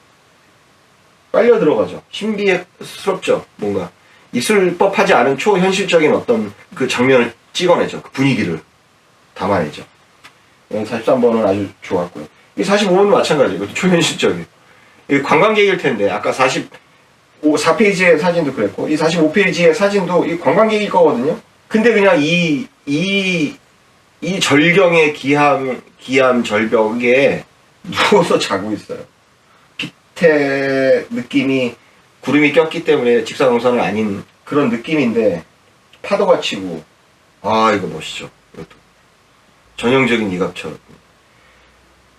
빨려 들어가죠. 신비스럽죠. 뭔가 있을 법하지 않은 초현실적인 어떤 그 장면을 찍어내죠. 그 분위기를 담아내죠. 43번은 아주 좋았고요. 이 45번도 마찬가지고 초현실적이에요. 이 관광객일 텐데 아까 4페이지의 사진도 그랬고 이 45페이지의 사진도 이 관광객일 거거든요. 근데 그냥 이 절경의 기암 절벽에 누워서 자고 있어요. 빛의 느낌이 구름이 꼈기 때문에 직사광선은 아닌 그런 느낌인데 파도가 치고 이거 멋있죠. 이것도 전형적인 이갑철.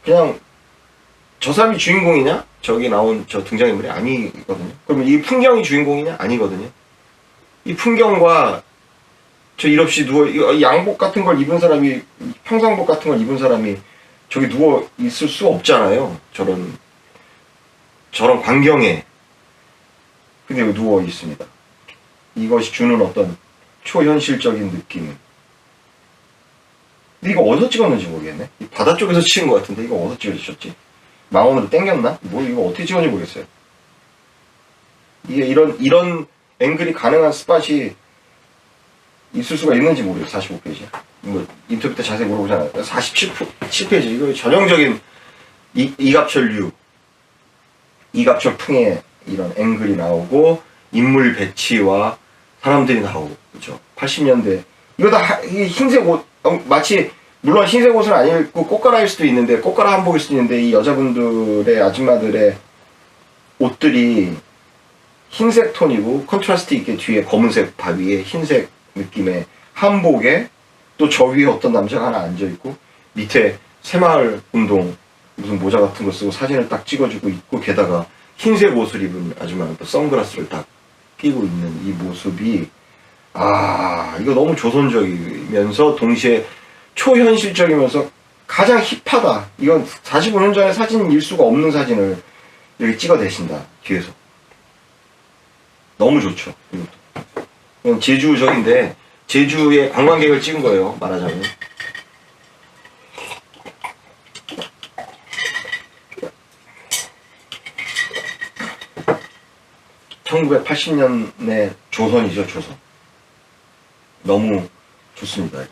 그냥 저 사람이 주인공이냐? 저기 나온 저 등장인물이 아니거든요. 그러면 이 풍경이 주인공이냐? 아니거든요. 이 풍경과 저 일 없이 양복 같은 걸 입은 사람이 평상복 같은 걸 입은 사람이 저기 누워 있을 수 없잖아요. 저런 광경에. 근데 여기 누워 있습니다. 이것이 주는 어떤 초현실적인 느낌. 근데 이거 어디서 찍었는지 모르겠네. 바다 쪽에서 찍은 것 같은데 이거 어디서 찍어주셨지? 망원으로 땡겼나? 뭐 이거 어떻게 찍었는지 모르겠어요. 이게 이런 앵글이 가능한 스팟이 있을 수가 있는지 모르겠어요. 45페이지. 뭐 인터뷰 때 자세히 물어보잖아요. 47페이지. 이거 전형적인 이갑철류. 이갑철 풍의 이런 앵글이 나오고 인물 배치와 사람들이 나오고 그렇죠. 80년대 이거 다 흰색 옷 마치 물론 흰색 옷은 아니고 꽃가라일 수도 있는데 꽃가라 한복일 수도 있는데 이 여자분들의 아줌마들의 옷들이 흰색 톤이고 컨트라스트 있게 뒤에 검은색 바위에 흰색 느낌의 한복에 또 저 위에 어떤 남자가 하나 앉아있고 밑에 새마을 운동 무슨 모자 같은 거 쓰고 사진을 딱 찍어주고 있고 게다가 흰색 옷을 입은 아줌마는 또 선글라스를 딱 끼고 있는 이 모습이 이거 너무 조선적이면서 동시에 초현실적이면서 가장 힙하다. 이건 45년 전의 사진일 수가 없는 사진을 이렇게 찍어내신다. 뒤에서. 너무 좋죠. 이것도. 이건 제주적인데 제주의 관광객을 찍은 거예요. 말하자면. 1980년의 조선이죠, 조선. 너무 좋습니다.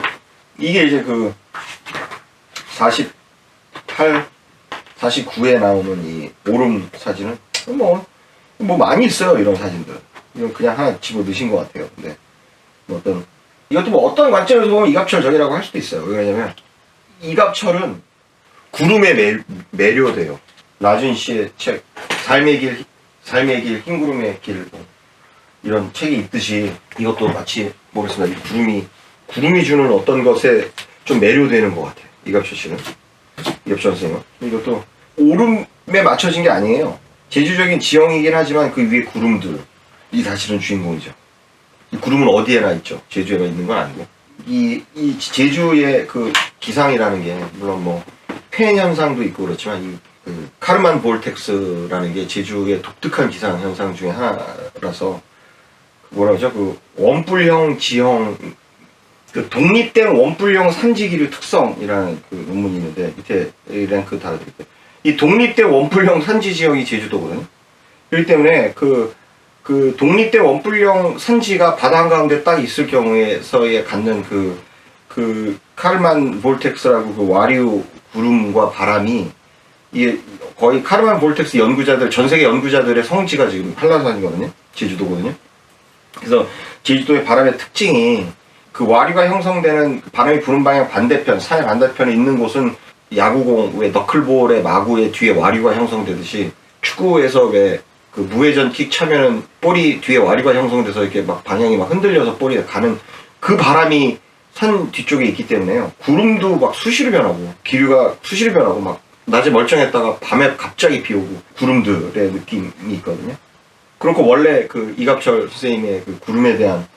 이게 이제 그 48, 49에 나오는 이 오름 사진은 뭐 많이 있어요, 이런 사진들. 이건 그냥 하나 집어 넣으신 것 같아요. 근데 뭐 이것도 뭐 어떤 관점에서 보면 이갑철적이라고 할 수도 있어요. 왜냐면 이갑철은 구름에 매료돼요. 나준 씨의 책 삶의 길, 흰구름의 길 이런 책이 있듯이 이것도 마치 모르겠습니다. 구름이 주는 어떤 것에 좀 매료되는 것 같아요. 이갑철 씨는. 이갑철 선생님은. 이것도 오름에 맞춰진 게 아니에요. 제주적인 지형이긴 하지만 그 위에 구름들이 사실은 주인공이죠. 이 구름은 어디에나 있죠. 제주에만 있는 건 아니고. 이 제주의 그 기상이라는 게 물론 뭐 팬 현상도 있고 그렇지만 이 그 카르만 볼텍스라는 게 제주의 독특한 기상 현상 중에 하나라서 뭐라 그러죠? 그 원뿔형 지형 그 독립된 원뿔형 산지기류 특성이라는 그 논문이 있는데 밑에 랭크 달아드릴게요. 이 독립된 원뿔형 산지 지형이 제주도거든요. 그렇기 때문에 그 독립된 원뿔형 산지가 바다 한가운데 딱 있을 경우에서의 갖는 그 카르만 볼텍스라고 그 와류 구름과 바람이 이게 거의 카르만 볼텍스 연구자들 전 세계 연구자들의 성지가 지금 한라산이거든요. 제주도거든요. 그래서 제주도의 바람의 특징이 그 와류가 형성되는 바람이 부는 방향 반대편, 산의 반대편에 있는 곳은 야구공, 왜 너클볼의 마구의 뒤에 와류가 형성되듯이 축구에서 왜 그 무회전 킥 차면은 볼이 뒤에 와류가 형성돼서 이렇게 막 방향이 막 흔들려서 볼이 가는 그 바람이 산 뒤쪽에 있기 때문에요. 구름도 막 수시로 변하고, 기류가 수시로 변하고, 막 낮에 멀쩡했다가 밤에 갑자기 비 오고, 구름들의 느낌이 있거든요. 그렇고 원래 그 이갑철 선생님의 그 구름에 대한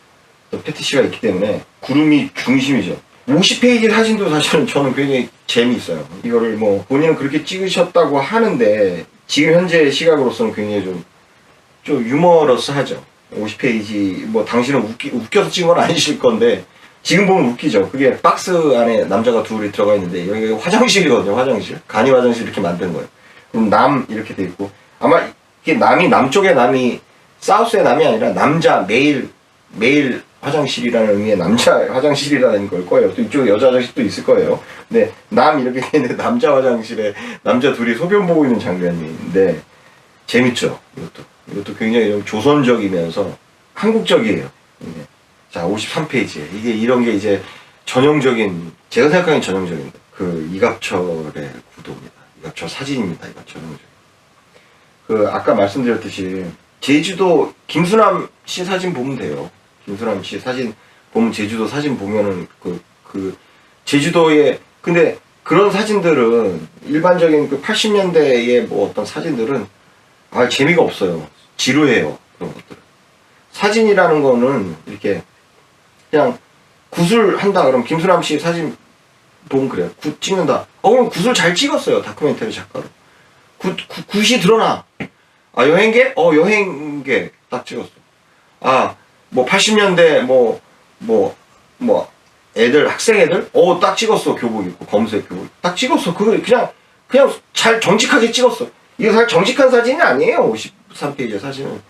패티시가 있기 때문에 구름이 중심이죠. 50페이지 사진도 사실은 저는 굉장히 재미있어요. 이거를 뭐 본인은 그렇게 찍으셨다고 하는데 지금 현재 시각으로서는 굉장히 좀 유머러스하죠. 50페이지 뭐 당신은 웃겨서 찍은 건 아니실 건데 지금 보면 웃기죠. 그게 박스 안에 남자가 둘이 들어가 있는데 여기 화장실이거든요. 화장실. 간이 화장실 이렇게 만든 거예요. 그럼 남 이렇게 돼 있고 아마 이게 남이 남쪽의 남이 사우스의 남이 아니라 남자 메일 화장실이라는 의미의 남자 화장실이라는 걸 거예요. 또 이쪽에 여자 화장실도 있을 거예요. 근데 남 이렇게 돼 있는 남자 화장실에 남자 둘이 소변 보고 있는 장면인데 재밌죠. 이것도 굉장히 좀 조선적이면서 한국적이에요. 이게. 자, 53페이지에 이게 이런 게 이제 전형적인 제가 생각하기엔 전형적인 그 이갑철의 구도입니다. 이갑철 사진입니다. 이갑철은 그 아까 말씀드렸듯이 제주도 김수남 씨 사진 보면 돼요. 김수남 씨 사진 보면 제주도 사진 보면은 그 제주도에 근데 그런 사진들은 일반적인 그 80년대의 뭐 어떤 사진들은 재미가 없어요. 지루해요. 그런 것들은. 사진이라는 거는 이렇게 그냥 굿을 한다 그러면 김수남 씨 사진 보면 그래요. 굿 찍는다. 그럼 굿을 잘 찍었어요. 다큐멘터리 작가로. 굿이 드러나. 여행계? 여행계 딱 찍었어. 뭐 80년대 뭐 애들 학생 애들? 딱 찍었어. 교복 입고 검색 교복 딱 찍었어. 그냥 잘 정직하게 찍었어. 이거 사실 정직한 사진이 아니에요. 53페이지의 사진은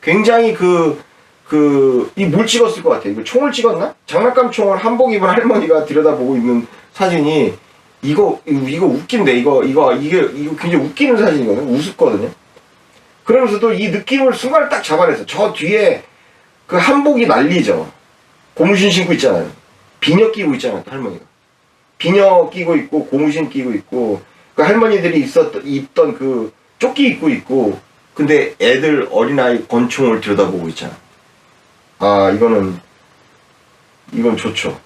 굉장히 이 뭘 찍었을 것 같아. 이거 총을 찍었나? 장난감 총을 한복 입은 할머니가 들여다보고 있는 사진이 이거 웃긴데 이게 굉장히 웃기는 사진이거든요. 우습거든요. 그러면서도 이 느낌을 순간 딱 잡아냈어. 저 뒤에 그 한복이 난리죠. 고무신 신고 있잖아요. 비녀 끼고 있잖아요. 할머니가. 비녀 끼고 있고 고무신 끼고 있고 그 할머니들이 입던 그 조끼 입고 있고 근데 애들 어린아이 권총을 들여다보고 있잖아. 이건 좋죠.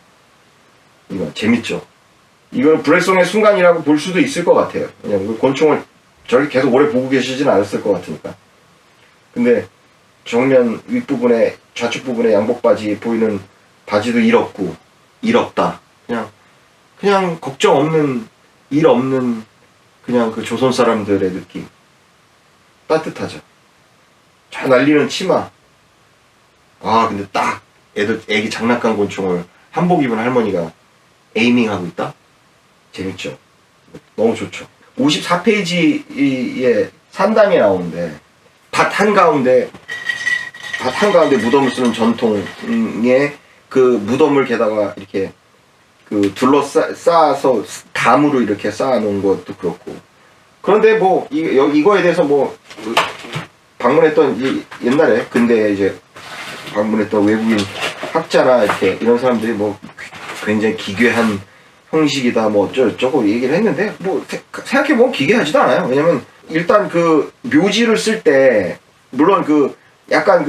이건 재밌죠. 이건 불행성의 순간이라고 볼 수도 있을 것 같아요. 왜냐면 그 권총을 저렇게 계속 오래 보고 계시진 않았을 것 같으니까. 근데 정면 윗부분에 좌측 부분에 양복 바지 보이는 바지도 일 없다. 그냥 걱정 없는 일 없는 그냥 그 조선 사람들의 느낌. 따뜻하죠. 잘 날리는 치마. 근데 딱 애기 장난감 권총을 한복 입은 할머니가 에이밍하고 있다? 재밌죠. 너무 좋죠. 54페이지에 산담이 나오는데 밭 한가운데 무덤을 쓰는 전통의 그 무덤을 게다가 이렇게 그 쌓아서 담으로 이렇게 쌓아놓은 것도 그렇고 그런데 뭐 이거에 대해서 뭐 방문했던 옛날에 근데 이제 방문했던 외국인 학자나 이렇게 이런 사람들이 뭐 굉장히 기괴한 형식이다 뭐 어쩌고 얘기를 했는데 뭐 생각해보면 기괴하지도 않아요. 왜냐면 일단 그 묘지를 쓸 때 물론 그 약간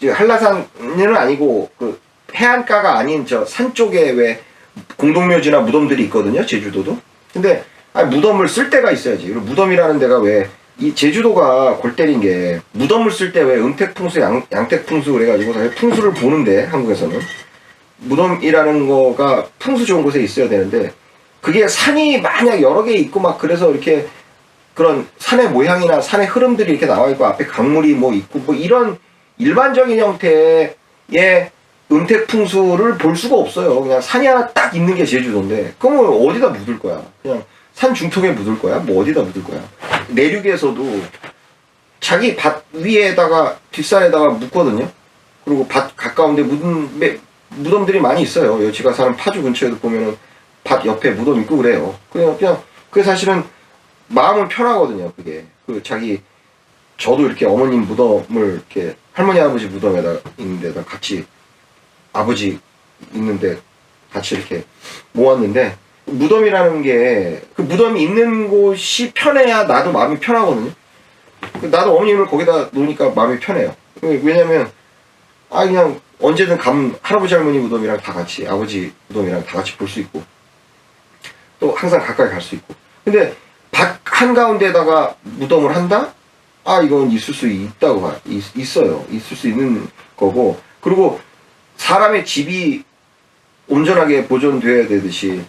한라산은 아니고 그 해안가가 아닌 저 산 쪽에 왜 공동묘지나 무덤들이 있거든요. 제주도도. 근데 무덤을 쓸 때가 있어야지. 그리고 무덤이라는 데가 왜 이 제주도가 골 때린 게 무덤을 쓸 때 왜 음택풍수 양택풍수 그래가지고 사실 풍수를 보는데 한국에서는 무덤이라는 거가 풍수 좋은 곳에 있어야 되는데 그게 산이 만약 여러 개 있고 막 그래서 이렇게 그런 산의 모양이나 산의 흐름들이 이렇게 나와 있고 앞에 강물이 뭐 있고 뭐 이런 일반적인 형태의 은택 풍수를 볼 수가 없어요. 그냥 산이 하나 딱 있는 게 제주도인데 그러면 어디다 묻을 거야? 그냥 산 중턱에 묻을 거야? 뭐 어디다 묻을 거야? 내륙에서도 자기 밭 위에다가 뒷산에다가 묻거든요. 그리고 밭 가까운데 무덤들이 많이 있어요. 제가 사는 파주 근처에도 보면은 밭 옆에 무덤 있고 그래요. 그냥 그게 사실은 마음은 편하거든요. 그게 저도 이렇게 어머님 무덤을 이렇게 할머니 아버지 무덤에다 있는 데다 같이 아버지 있는데 같이 이렇게 모았는데 무덤이라는 게 그 무덤이 있는 곳이 편해야 나도 마음이 편하거든요. 나도 어머님을 거기다 놓으니까 마음이 편해요. 왜냐면 그냥 언제든 할아버지 할머니 무덤이랑 다 같이 아버지 무덤이랑 다 같이 볼 수 있고 또 항상 가까이 갈 수 있고. 근데 밭 한가운데다가 무덤을 한다? 이건 있을 수 있다고 있어요. 있을 수 있는 거고. 그리고 사람의 집이 온전하게 보존돼야 되듯이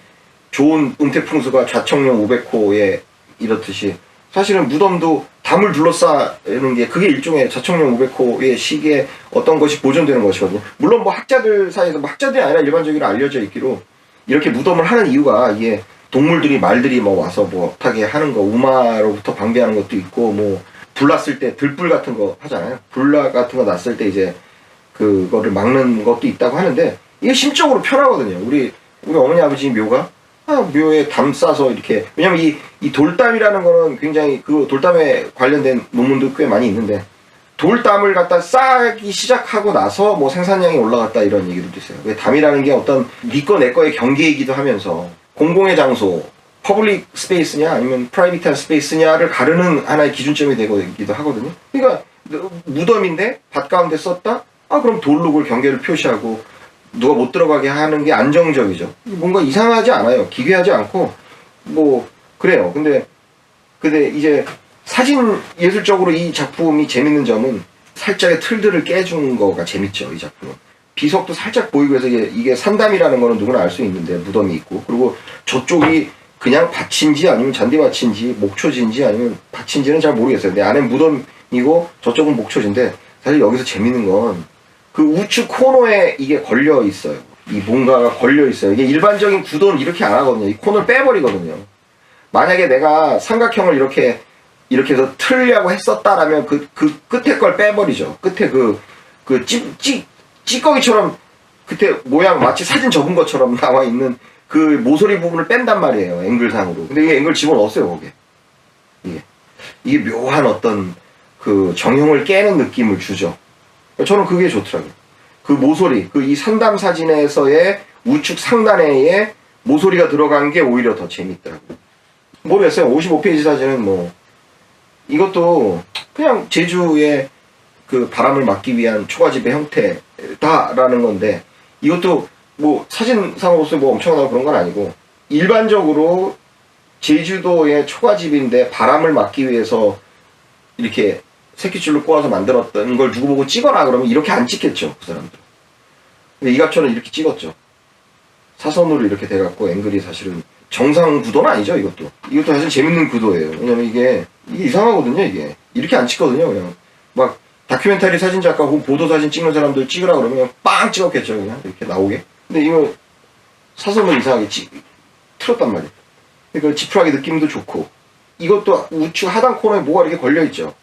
좋은 은퇴풍수가 좌청룡 500호에 이렇듯이 사실은 무덤도 담을 둘러싸는 게 그게 일종의 좌청룡 500호의 시기에 어떤 것이 보존되는 것이거든요. 물론 뭐 학자들 사이에서 학자들이 아니라 일반적으로 알려져 있기로 이렇게 무덤을 하는 이유가 이게 동물들이 말들이 뭐 와서 뭐 못하게 하는 거 우마로부터 방비하는 것도 있고 뭐 불 났을 때 들불 같은 거 하잖아요. 불 같은 거 났을 때 이제 그거를 막는 것도 있다고 하는데 이게 심적으로 편하거든요. 우리 어머니 아버지 묘가 묘에 담 싸서 이렇게 왜냐면 이 돌담이라는 거는 굉장히 그 돌담에 관련된 논문도 꽤 많이 있는데 돌담을 갖다 쌓기 시작하고 나서 뭐 생산량이 올라갔다 이런 얘기도 있어요. 왜 담이라는 게 어떤 네 거 내 거의 경계이기도 하면서 공공의 장소 퍼블릭 스페이스냐 아니면 프라이빗한 스페이스냐를 가르는 하나의 기준점이 되기도 하거든요. 그러니까 무덤인데 밭 가운데 썼다? 그럼 돌로 그 경계를 표시하고 누가 못 들어가게 하는 게 안정적이죠. 뭔가 이상하지 않아요. 기괴하지 않고 뭐 그래요. 근데 이제 사진 예술적으로 이 작품이 재밌는 점은 살짝의 틀들을 깨준 거가 재밌죠. 이 작품은 비석도 살짝 보이고 해서 이게 산담이라는 거는 누구나 알 수 있는데 무덤이 있고 그리고 저쪽이 그냥 밭인지 아니면 잔디밭인지 목초지인지 아니면 밭인지는 잘 모르겠어요. 근데 안에 무덤이고 저쪽은 목초지인데 사실 여기서 재밌는 건 그 우측 코너에 이게 걸려 있어요. 이 뭔가가 걸려 있어요. 이게 일반적인 구도는 이렇게 안 하거든요. 이 코너를 빼버리거든요. 만약에 내가 삼각형을 이렇게 해서 틀려고 했었다라면 그 끝에 걸 빼버리죠. 끝에 찌꺼기처럼 끝에 모양 마치 사진 접은 것처럼 나와 있는 그 모서리 부분을 뺀단 말이에요. 앵글상으로. 근데 이 앵글 집어넣었어요, 거기에. 이게 묘한 어떤 그 정형을 깨는 느낌을 주죠. 저는 그게 좋더라고요. 그 모서리, 이 산담 사진에서의 우측 상단에 모서리가 들어간 게 오히려 더 재밌더라고요. 모르겠어요. 55페이지 사진은 뭐, 이것도 그냥 제주의 그 바람을 막기 위한 초가집의 형태다라는 건데, 이것도 뭐 사진상으로서 뭐 엄청나고 그런 건 아니고, 일반적으로 제주도의 초가집인데 바람을 막기 위해서 이렇게 새끼줄로 꼬아서 만들었던 걸 누구 보고 찍어라 그러면 이렇게 안 찍겠죠, 그 사람들. 근데 이갑철은 이렇게 찍었죠. 사선으로 이렇게 돼갖고 앵글이 사실은 정상 구도는 아니죠, 이것도. 이것도 사실 재밌는 구도예요. 왜냐면 이게 이상하거든요, 이게. 이렇게 안 찍거든요, 그냥. 막 다큐멘터리 사진작가 혹은 보도사진 찍는 사람들 찍으라 그러면 그냥 빵 찍었겠죠, 그냥. 이렇게 나오게. 근데 이거 사선을 이상하게 틀었단 말이에요. 그러니까 지푸라기 느낌도 좋고. 이것도 우측 하단 코너에 뭐가 이렇게 걸려있죠.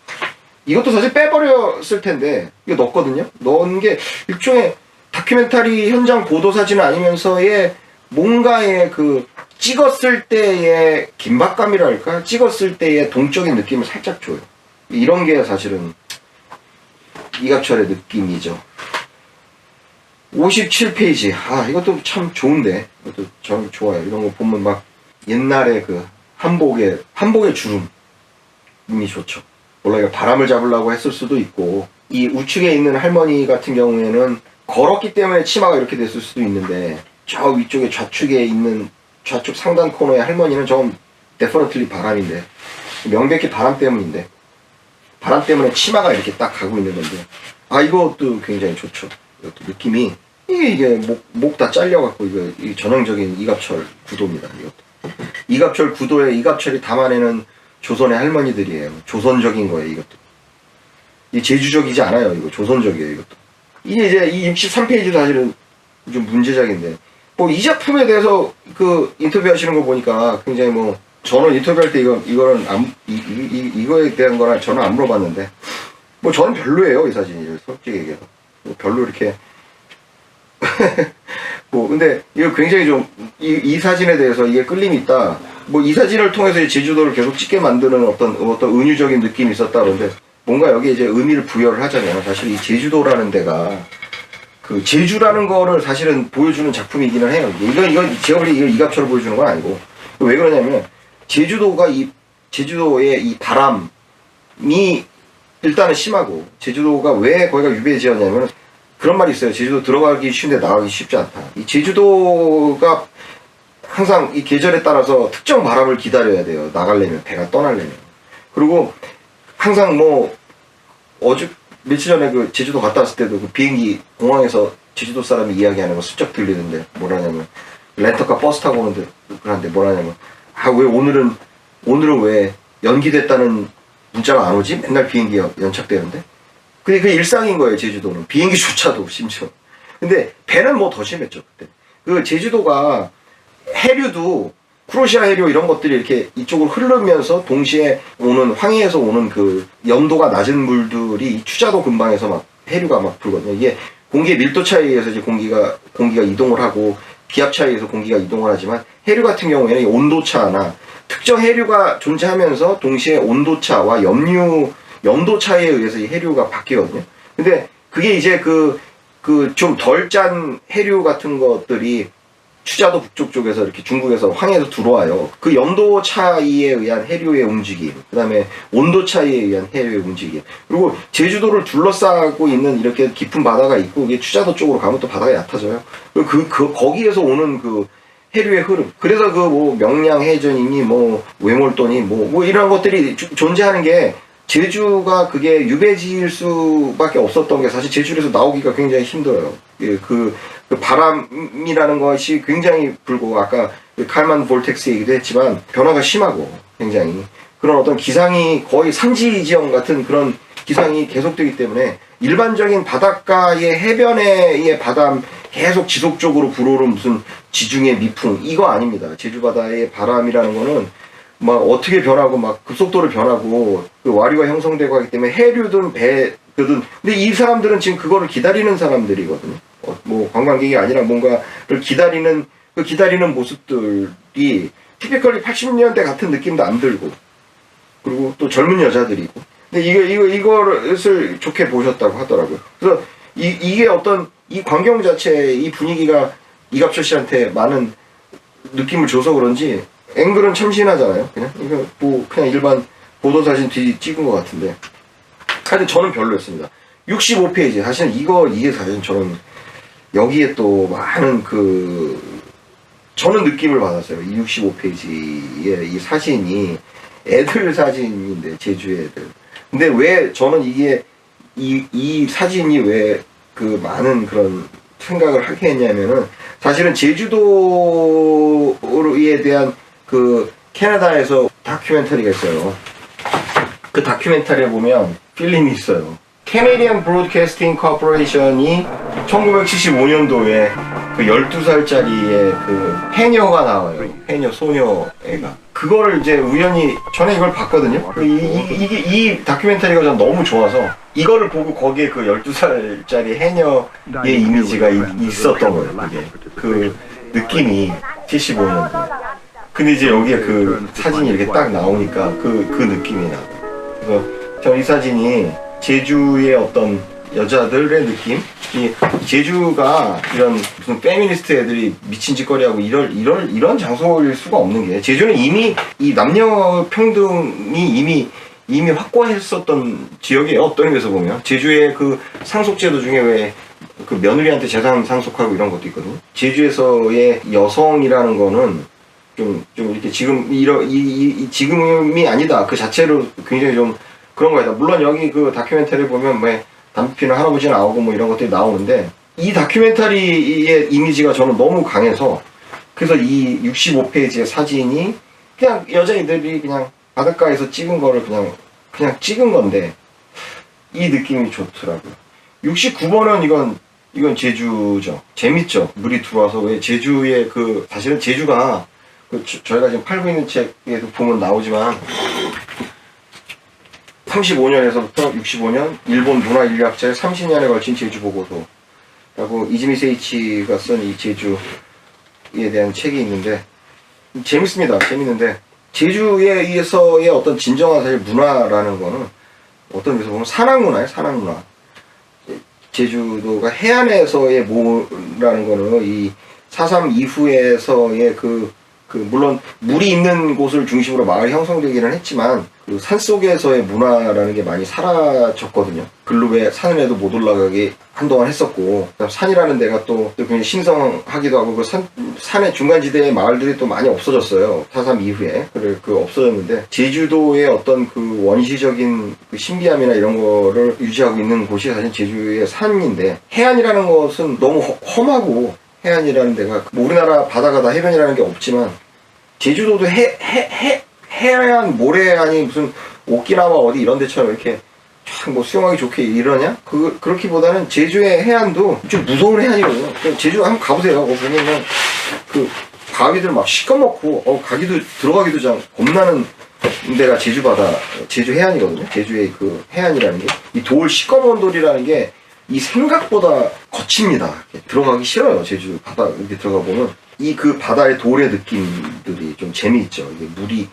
이것도 사실 빼버렸을 텐데 이거 넣었거든요. 넣은 게 일종의 다큐멘터리 현장 보도 사진은 아니면서의 뭔가의 그 찍었을 때의 긴박감이랄까? 찍었을 때의 동적인 느낌을 살짝 줘요. 이런 게 사실은 이갑철의 느낌이죠. 57페이지. 이것도 참 좋은데. 이것도 저는 좋아요. 이런 거 보면 막 옛날에 그 한복의 주름이 좋죠. 몰라, 이거 바람을 잡으려고 했을 수도 있고, 이 우측에 있는 할머니 같은 경우에는 걸었기 때문에 치마가 이렇게 됐을 수도 있는데, 저 위쪽에 좌측에 있는 좌측 상단 코너의 할머니는 좀 데퍼런틀리 바람인데, 명백히 바람 때문인데, 바람 때문에 치마가 이렇게 딱 가고 있는 건데, 이것도 굉장히 좋죠. 이것도 느낌이 이게 목 다 잘려갖고 이 전형적인 이갑철 구도입니다. 이것도. 이갑철 구도에 이갑철이 담아내는 조선의 할머니들이에요. 조선적인 거예요, 이것도. 이 제주적이지 않아요, 이거. 조선적이에요, 이것도. 이게 이제 이 63페이지도 사실은 좀 문제작인데, 뭐 이 작품에 대해서 그 인터뷰하시는 거 보니까 굉장히 뭐 저는 인터뷰할 때 이거는 이거에 대한 거는 저는 안 물어봤는데, 뭐 저는 별로예요, 이 사진이. 솔직히 얘기해서. 뭐 별로 이렇게 뭐 근데 이거 굉장히 좀 이 사진에 대해서 이게 끌림이 있다. 뭐 이 사진을 통해서 제주도를 계속 찍게 만드는 어떤 은유적인 느낌이 있었다. 그런데 뭔가 여기 이제 의미를 부여를 하잖아요. 사실 이 제주도라는 데가 그 제주라는 거를 사실은 보여주는 작품이기는 해요. 이건 제가 보기에 이걸 이갑철을 보여주는 건 아니고, 왜 그러냐면 제주도의 이 바람이 일단은 심하고, 제주도가 왜 거기가 유배지였냐면 그런 말이 있어요. 제주도 들어가기 쉬운데 나가기 쉽지 않다. 이 제주도가 항상 이 계절에 따라서 특정 바람을 기다려야 돼요. 나가려면, 배가 떠나려면. 그리고 항상 뭐 며칠 전에 그 제주도 갔다 왔을 때도 그 비행기 공항에서 제주도 사람이 이야기하는 거 슬쩍 들리는데 뭐라냐면, 렌터카 버스 타고 오는데 그런데 뭐라냐면, 왜 오늘은 왜 연기됐다는 문자가 안 오지? 맨날 비행기 연착되는데. 그게 일상인 거예요, 제주도는. 비행기조차도 심지어. 근데 배는 뭐 더 심했죠, 그때. 그 제주도가 해류도 쿠로시아 해류 이런 것들이 이렇게 이쪽으로 흐르면서 동시에 오는 황해에서 오는 그 염도가 낮은 물들이 추자도 근방에서 막 해류가 막 불거든요. 이게 공기의 밀도 차이에 의해서 이제 공기가 이동을 하고 기압 차이에 의해서 공기가 이동을 하지만, 해류 같은 경우에는 온도 차나 특정 해류가 존재하면서 동시에 온도차와 염도 차이에 의해서 이 해류가 바뀌거든요. 근데 그게 이제 좀 덜 짠 해류 같은 것들이 추자도 북쪽 쪽에서 이렇게 중국에서 황해에서 들어와요. 그 염도 차이에 의한 해류의 움직임, 그 다음에 온도 차이에 의한 해류의 움직임, 그리고 제주도를 둘러싸고 있는 이렇게 깊은 바다가 있고, 이게 추자도 쪽으로 가면 또 바다가 얕아져요. 거기에서 오는 그 해류의 흐름. 그래서 뭐 명량해전이니 뭐 외몰도니 뭐 이런 것들이 존재하는 게, 제주가 그게 유배지일 수밖에 없었던 게 사실 제주에서 나오기가 굉장히 힘들어요. 그 바람이라는 것이 굉장히 불고, 아까 칼만 볼텍스 얘기도 했지만 변화가 심하고 굉장히 그런 어떤 기상이 거의 산지 지형 같은 그런 기상이 계속되기 때문에, 일반적인 바닷가의 해변의 바람 계속 지속적으로 불어오는 무슨 지중해 미풍 이거 아닙니다. 제주 바다의 바람이라는 거는 막 어떻게 변하고 막 급속도로 변하고 그 와류가 형성되고 하기 때문에 해류든 배든, 근데 이 사람들은 지금 그거를 기다리는 사람들이거든요. 뭐 관광객이 아니라 뭔가를 기다리는 모습들이 티피컬리 80년대 같은 느낌도 안 들고, 그리고 또 젊은 여자들이고. 근데 이것을 좋게 보셨다고 하더라고요. 그래서 이게 어떤 이 광경 자체, 이 분위기가 이갑철 씨한테 많은 느낌을 줘서 그런지, 앵글은 참신하잖아요. 이거 뭐 그냥 일반 보도사진 찍은 것 같은데, 하여튼 저는 별로였습니다. 65페이지 사실은 이게 사실은 저는 여기에 또 많은 저는 느낌을 받았어요. 이 65페이지의 이 사진이 애들 사진인데, 제주의 애들. 근데 왜 저는 이 사진이 왜 많은 그런 생각을 하게 했냐면은, 사실은 제주도에 대한 캐나다에서 다큐멘터리가 있어요. 그 다큐멘터리에 보면 필름이 있어요. 캐네디언 브로드캐스팅 코퍼레이션이 1975년도에 12살짜리의 해녀가 나와요. 해녀 소녀애가. 그거를 이제 우연히 전에 이걸 봤거든요. 이 다큐멘터리가 전 너무 좋아서 이거를 보고 거기에 12살짜리 해녀의 이미지가 있었던 거예요. 그게 느낌이 75년도. 근데 이제 여기에 사진이 이렇게 딱 나오니까 그 느낌이 나요. 그래서 저 이 사진이 제주의 어떤 여자들의 느낌? 제주가 이런 무슨 페미니스트 애들이 미친 짓거리하고 이런 장소일 수가 없는 게, 제주는 이미 이 남녀 평등이 이미 확고했었던 지역이에요. 어떤 의미에서 보면 제주의 상속제도 중에 왜 며느리한테 재산 상속하고 이런 것도 있거든요. 제주에서의 여성이라는 거는 좀 이렇게 지금이 아니다. 그 자체로 굉장히 좀 그런 거다. 물론 여기 다큐멘터리 보면 왜 담배 피는 할아버지 나오고 뭐 이런 것들이 나오는데, 이 다큐멘터리의 이미지가 저는 너무 강해서 그래서 이 65페이지의 사진이 그냥 여자애들이 그냥 바닷가에서 찍은 거를 그냥 찍은 건데 이 느낌이 좋더라고요. 69번은 이건 제주죠. 재밌죠. 물이 들어와서 왜 제주의 사실은 제주가 저희가 지금 팔고 있는 책에도 보면 나오지만 35년에서부터 65년 일본 문화인류학자의 30년에 걸친 제주 보고서라고 이즈미 세이치가 쓴 이 제주에 대한 책이 있는데 재밌습니다. 재밌는데 제주에서의 어떤 진정한 사실 문화라는 거는 어떤 의미에서 보면 산악문화예요. 산악문화. 제주도가 해안에서의 뭐라는 거는 이 4.3 이후에서의 물론 물이 있는 곳을 중심으로 마을이 형성되기는 했지만 그 산속에서의 문화라는 게 많이 사라졌거든요. 글로에 산에도 못 올라가게 한동안 했었고 산이라는 데가 또 굉장히 신성하기도 하고 산의 중간지대의 마을들이 또 많이 없어졌어요. 4.3 이후에 없어졌는데 제주도의 어떤 그 원시적인 그 신비함이나 이런 거를 유지하고 있는 곳이 사실 제주의 산인데 해안이라는 것은 너무 험하고 해안이라는 데가 우리나라 바다가 다 해변이라는 게 없지만 제주도도 해안 모래안이 무슨 오키나와 어디 이런 데처럼 이렇게 쫙 뭐 수영하기 좋게 이러냐? 그렇기보다는 제주의 해안도 좀 무서운 해안이거든요. 제주 한번 가보세요. 거기 보면 그 바위들 막 시꺼멓고 들어가기도 좀 겁나는 데가 제주 해안이거든요. 제주의 그 해안이라는 게 이 돌 시꺼먼 돌이라는 게 이 생각보다 거칩니다. 들어가기 싫어요. 제주 바다 이렇게 들어가 보면 이 바다의 돌의 느낌들이 좀 재미있죠. 이게 물이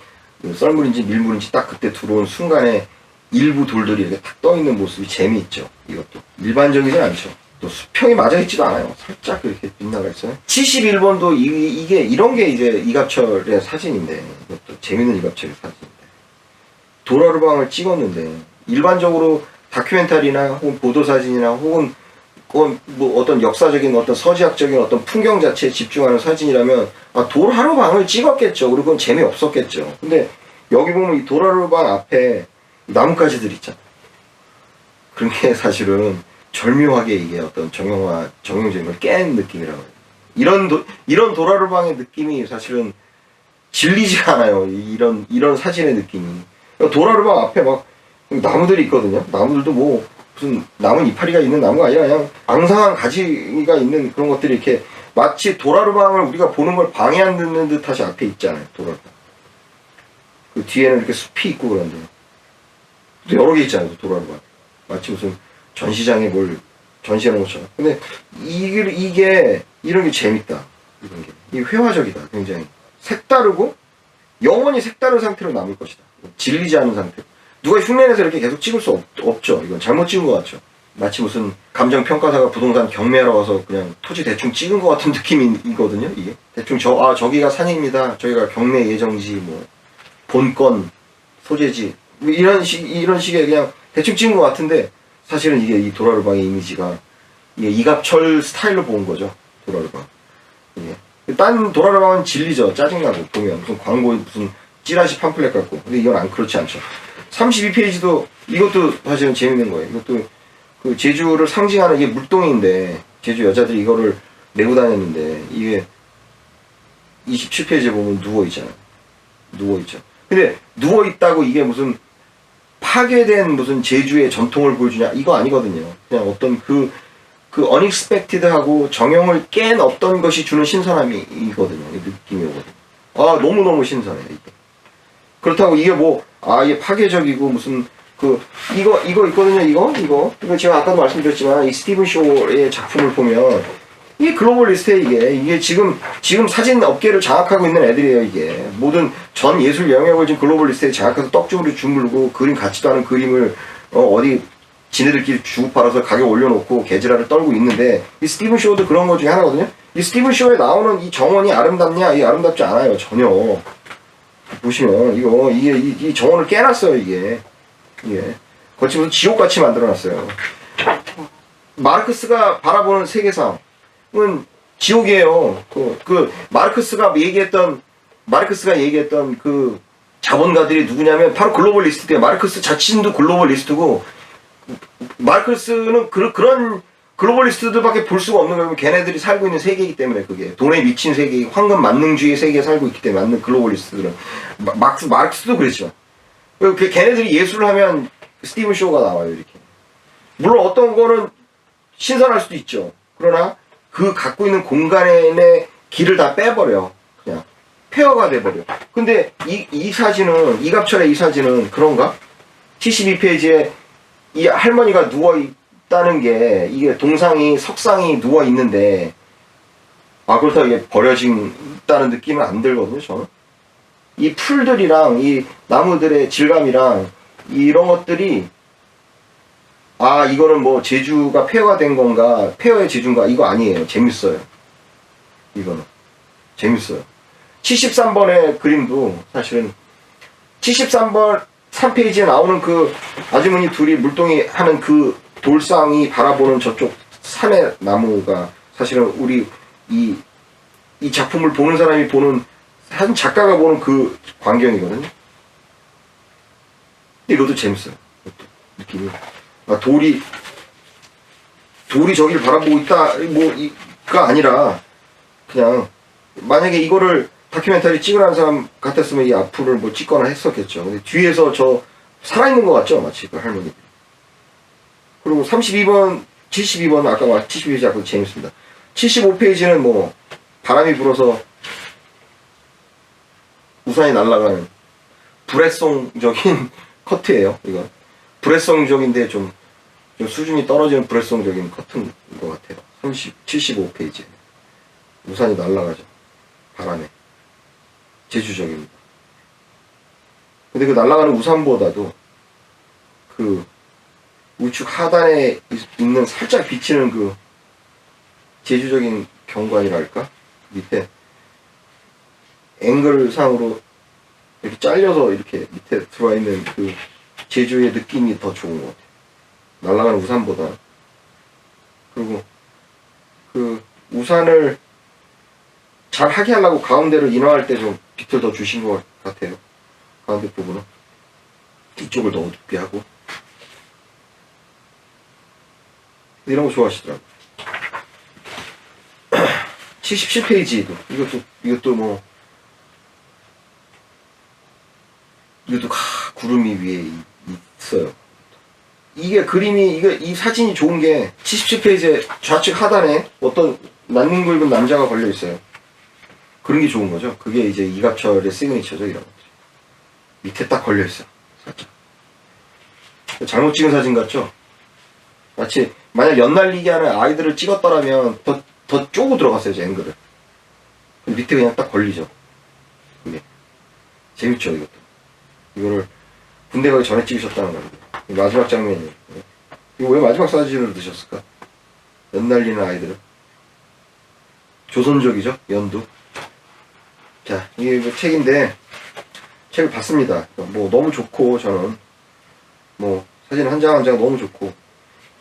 썰물인지 밀물인지 딱 그때 들어온 순간에 일부 돌들이 이렇게 탁 떠 있는 모습이 재미있죠. 이것도 일반적이진 않죠. 또 수평이 맞아 있지도 않아요. 살짝 이렇게 빗나가 있어요. 71번도 이게 이런 게 이제 이갑철의 사진인데 이것도 재밌는 이갑철의 사진인데 도라르방을 찍었는데 일반적으로 다큐멘터리나 혹은 보도사진이나 혹은 뭐 어떤 역사적인 어떤 서지학적인 어떤 풍경 자체에 집중하는 사진이라면 도라르방을 찍었겠죠. 그리고 그건 재미없었겠죠. 근데 여기 보면 이 도라르방 앞에 나뭇가지들 있잖아요. 그런 게 사실은 절묘하게 이게 어떤 정형적인 깬 느낌이라고 해요. 이런 도라르방의 느낌이 사실은 질리지가 않아요. 이런 사진의 느낌이. 도라르방 앞에 막 나무들이 있거든요. 나무들도 뭐 무슨 나무 이파리가 있는 나무가 아니라 그냥 앙상한 가지가 있는 그런 것들이 이렇게 마치 도라르방을 우리가 보는 걸 방해하는 듯하시 앞에 있잖아요. 도라르방. 그 뒤에는 이렇게 숲이 있고 그런데 또 여러 개 있잖아요. 도라르방. 마치 무슨 전시장에 뭘 전시하는 것처럼. 근데 이게 이런 게 재밌다. 이런 게. 이 회화적이다. 굉장히 색다르고 영원히 색다른 상태로 남을 것이다. 질리지 않은 상태. 누가 흉내내서 이렇게 계속 찍을 수 없죠. 이건 잘못 찍은 것 같죠. 마치 무슨 감정평가사가 부동산 경매하러 와서 그냥 토지 대충 찍은 것 같은 느낌이거든요. 이게 대충 저기가 산입니다. 저기가 경매 예정지 뭐 본건 소재지 뭐 이런 식의 그냥 대충 찍은 것 같은데 사실은 이게 이 도라르방의 이미지가 이게 이갑철 스타일로 본 거죠. 도라르방. 이게 딴 도라르방은 질리죠. 짜증나고 보면 무슨 광고 무슨 찌라시 팜플렛 같고. 근데 이건 그렇지 않죠. 32페이지도 이것도 사실은 재밌는 거예요. 이것도 그 제주를 상징하는 이게 물동인데 제주 여자들이 이거를 메고 다녔는데 이게 27페이지에 보면 누워있잖아요. 누워있죠. 근데 누워있다고 이게 무슨 파괴된 무슨 제주의 전통을 보여주냐 이거 아니거든요. 그냥 어떤 그 unexpected하고 정형을 깬 어떤 것이 주는 신선함이거든요. 느낌이 오거든요. 너무너무 신선해요. 이게. 그렇다고 이게 이게 파괴적이고 무슨 이거 있거든요. 이거 제가 아까도 말씀드렸지만 이 스티븐 쇼의 작품을 보면 이게 글로벌리스트예요. 이게 지금 사진 업계를 장악하고 있는 애들이에요. 이게 모든 전 예술 영역을 지금 글로벌리스트에 장악해서 떡주물이 주물고 그림 같지도 않은 그림을 어디 지네들끼리 주고 팔아서 가격 올려놓고 개지랄을 떨고 있는데 이 스티븐 쇼도 그런 것 중에 하나거든요. 이 스티븐 쇼에 나오는 이 정원이 아름답냐? 이게 아름답지 않아요. 전혀. 보시면 이 정원을 깨놨어요. 이게 거치면서 지옥같이 만들어놨어요. 마르크스가 바라보는 세계상은 지옥이에요. 마르크스가 얘기했던 그 자본가들이 누구냐면 바로 글로벌리스트예요. 마르크스 자신도 글로벌리스트고 마르크스는 그런 글로벌리스트들밖에 볼 수가 없는 거예요. 걔네들이 살고 있는 세계이기 때문에 그게 돈에 미친 세계, 황금 만능주의 세계에 살고 있기 때문에 맞는 글로벌리스트들은 마르크스도 그랬지만 걔네들이 예술을 하면 스티븐 쇼가 나와요 이렇게. 물론 어떤 거는 신선할 수도 있죠. 그러나 그 갖고 있는 공간의 길을 다 빼버려. 그냥 폐허가 돼버려. 근데 이 사진은 이갑철의 이 사진은 그런가? 72페이지에 이 할머니가 누워 있다는 게 이게 동상이 석상이 누워 있는데 그렇다고 이게 버려진다는 느낌은 안 들거든요. 저는 이 풀들이랑 이 나무들의 질감이랑 이런 것들이 이거는 뭐 제주가 폐허가 된 건가 폐허의 제주인가 이거 아니에요. 재밌어요. 이거는 재밌어요. 73번의 그림도 사실은 73번 3페이지에 나오는 그 아주머니 둘이 물동이 하는 그 돌상이 바라보는 저쪽 산의 나무가 사실은 우리 이 작품을 보는 사람이 보는 한 작가가 보는 그 광경이거든요. 근데 이것도 재밌어요. 이것도 느낌이 돌이 저기를 바라보고 있다 뭐가 아니라 그냥 만약에 이거를 다큐멘터리 찍으라는 사람 같았으면 이 앞을 뭐 찍거나 했었겠죠. 근데 뒤에서 저 살아있는 것 같죠? 마치 그 할머니. 그리고 32번, 72번, 아까 72페이지 아까 재밌습니다. 75페이지는 뭐 바람이 불어서 우산이 날아가는 불애송적인 커트예요. 이거 불애송적인데 좀 수준이 떨어지는 불애송적인 커트인 것 같아요. 75페이지에 우산이 날아가죠. 바람에. 제주적입니다. 근데 그 날아가는 우산보다도 그 우측 하단에 있는 살짝 비치는 그 제주적인 경관이랄까? 밑에 앵글상으로 이렇게 잘려서 이렇게 밑에 들어와 있는 그 제주의 느낌이 더 좋은 것 같아요. 날아가는 우산보다. 그리고 그 우산을 잘 하게 하려고 가운데를 인화할 때 좀 빛을 더 주신 것 같아요. 가운데 부분은 이쪽을 더 어둡게 하고 이런 거 좋아하시더라고요. 77페이지도 이것도 뭐 이것도 구름이 위에 있어요. 이게 그림이 이 사진이 좋은 게 77페이지에 좌측 하단에 어떤 난닝 굵은 남자가 걸려 있어요. 그런 게 좋은 거죠. 그게 이제 이갑철의 시그니처죠. 이런 거. 밑에 딱 걸려 있어. 살짝. 잘못 찍은 사진 같죠? 마치 만약 연날리기 하는 아이들을 찍었더라면 더 쪼고 들어갔어요. 제 앵글을. 밑에 그냥 딱 걸리죠. 그게 재밌죠. 이것도. 이거를 군대 가기 전에 찍으셨다는 겁니다. 마지막 장면이에요. 이거 왜 마지막 사진으로 넣으셨을까? 연날리는 아이들을. 조선족이죠. 연두. 자, 이게 뭐 책인데 책을 봤습니다. 뭐 너무 좋고 저는 뭐 사진 한 장 한 장 너무 좋고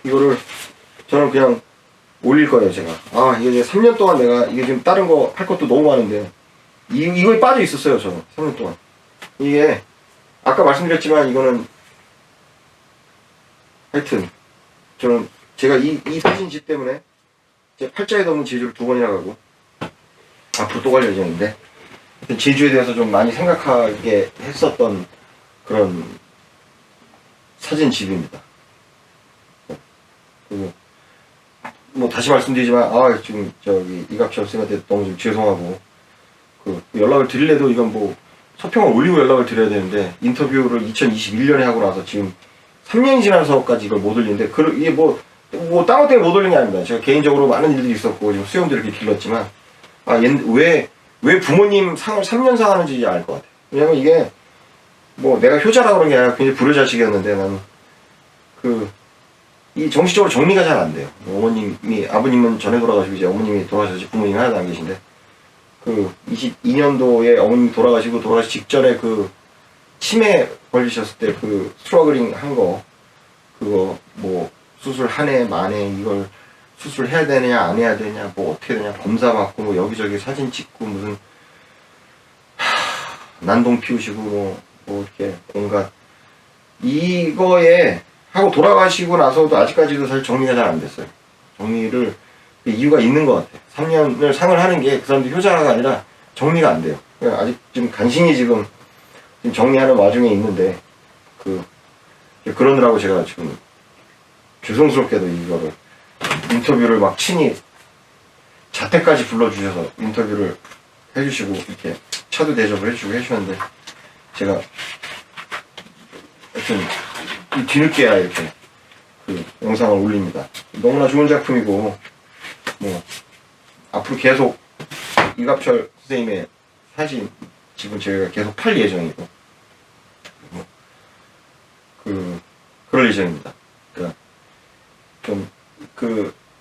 이거를 저는 그냥 올릴 거예요. 제가 이게 3년 동안 내가 이게 지금 다른 거 할 것도 너무 많은데 이거에 빠져 있었어요. 저는 3년 동안 이게 아까 말씀드렸지만 이거는 하여튼 저는 제가 이 사진집 때문에 제 팔자에도 없는 제주를 2번이나 가고 앞으로 또 갈 예정인데 제주에 대해서 좀 많이 생각하게 했었던 그런 사진집입니다. 그리고 뭐 다시 말씀드리지만 지금 저기 이갑철 쌤한테 너무 좀 죄송하고 그 연락을 드리려도 이건 뭐 서평을 올리고 연락을 드려야 되는데 인터뷰를 2021년에 하고 나서 지금 3년이 지나서까지 이걸 못 올리는데 이게 뭐 딴 것 때문에 못 올린 게 아닙니다. 제가 개인적으로 많은 일들이 있었고 지금 수염도 이렇게 길렀지만 왜 부모님 상을 3년 상하는지 이제 알 것 같아요. 왜냐면 이게 뭐 내가 효자라고 그런 게 아니라 굉장히 불효자식이었는데 나는 이 정신적으로 정리가 잘 안 돼요. 아버님은 전에 돌아가시고 이제 어머님이 돌아가셔서 부모님이 하나도 안 계신데 22년도에 어머님이 돌아가시 직전에 그 치매 걸리셨을 때 그 스트러글링 한 거 그거 뭐 수술 한 해 만에 이걸 수술해야 되냐 안 해야 되냐 뭐 어떻게 되냐 검사 받고 뭐 여기저기 사진 찍고 무슨 난동 피우시고 뭐 이렇게 온갖 이거에 하고 돌아가시고 나서도 아직까지도 사실 정리가 잘 안 됐어요. 정리를 그 이유가 있는 것 같아요. 3년을 상을 하는 게 그 사람들 효자가 아니라 정리가 안 돼요. 아직 지금 간신히 지금 정리하는 와중에 있는데 그러느라고 제가 지금 죄송스럽게도 이거를 인터뷰를 막 친히 자택까지 불러주셔서 인터뷰를 해주시고 이렇게 차도 대접을 해주시고 해주셨는데 제가 하여튼 이 뒤늦게야 이렇게 그 영상을 올립니다. 너무나 좋은 작품이고 뭐 앞으로 계속 이갑철 선생님의 사진 지금 저희가 계속 팔 예정이고 뭐 그럴 예정입니다. 그러니까 좀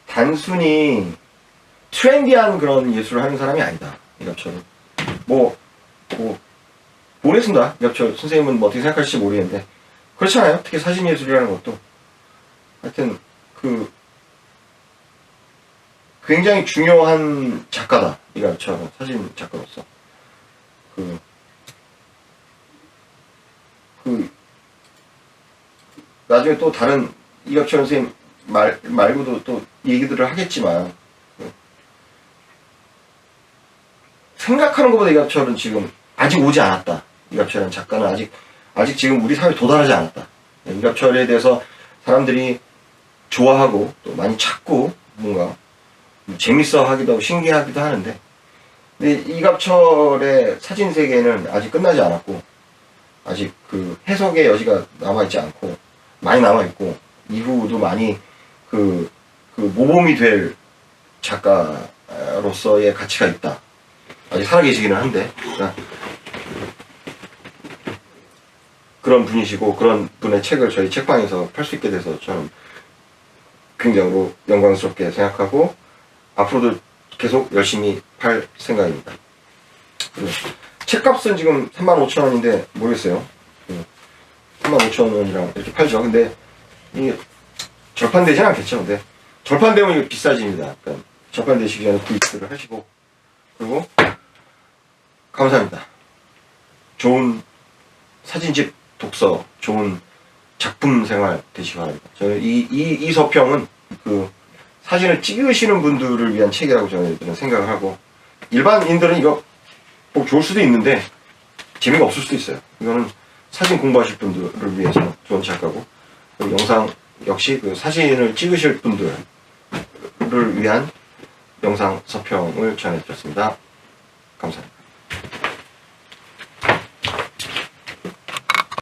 단순히 트렌디한 그런 예술을 하는 사람이 아니다. 이갑철은 모르겠습니다. 이갑철 선생님은 뭐 어떻게 생각하실지 모르겠는데 그렇잖아요. 특히 사진 예술이라는 것도 하여튼 굉장히 중요한 작가다. 이갑철은 사진 작가로서 나중에 또 다른 이갑철 선생님 말고도 또 얘기들을 하겠지만 생각하는 것보다 이갑철은 지금 아직 오지 않았다. 이갑철이라는 작가는 아직 지금 우리 사회에 도달하지 않았다. 이갑철에 대해서 사람들이 좋아하고 또 많이 찾고 뭔가 재밌어 하기도 하고 신기하기도 하는데 근데 이갑철의 사진 세계는 아직 끝나지 않았고 아직 그 해석의 여지가 남아있지 않고 많이 남아있고 이후도 많이 모범이 될 작가로서의 가치가 있다. 아직 살아계시기는 한데 그러니까 그런 분이시고 그런 분의 책을 저희 책방에서 팔 수 있게 돼서 저는 굉장히 영광스럽게 생각하고 앞으로도 계속 열심히 팔 생각입니다. 책값은 지금 35,000원인데 모르겠어요. 35,000원이랑 이렇게 팔죠. 근데 이게 절판되진 않겠죠. 근데 절판되면 이거 비싸집니다. 그러니까 절판되시기 전에 구입을 하시고 그리고 감사합니다. 좋은 사진집 독서, 좋은 작품 생활 되시기 바랍니다. 저는 이 서평은 사진을 찍으시는 분들을 위한 책이라고 저는 생각을 하고 일반인들은 이거 뭐 좋을 수도 있는데 재미가 없을 수도 있어요. 이거는 사진 공부하실 분들을 위해서 좋은 작가고 영상 역시 사진을 찍으실 분들을 위한 영상 서평을 전해드렸습니다. 감사합니다.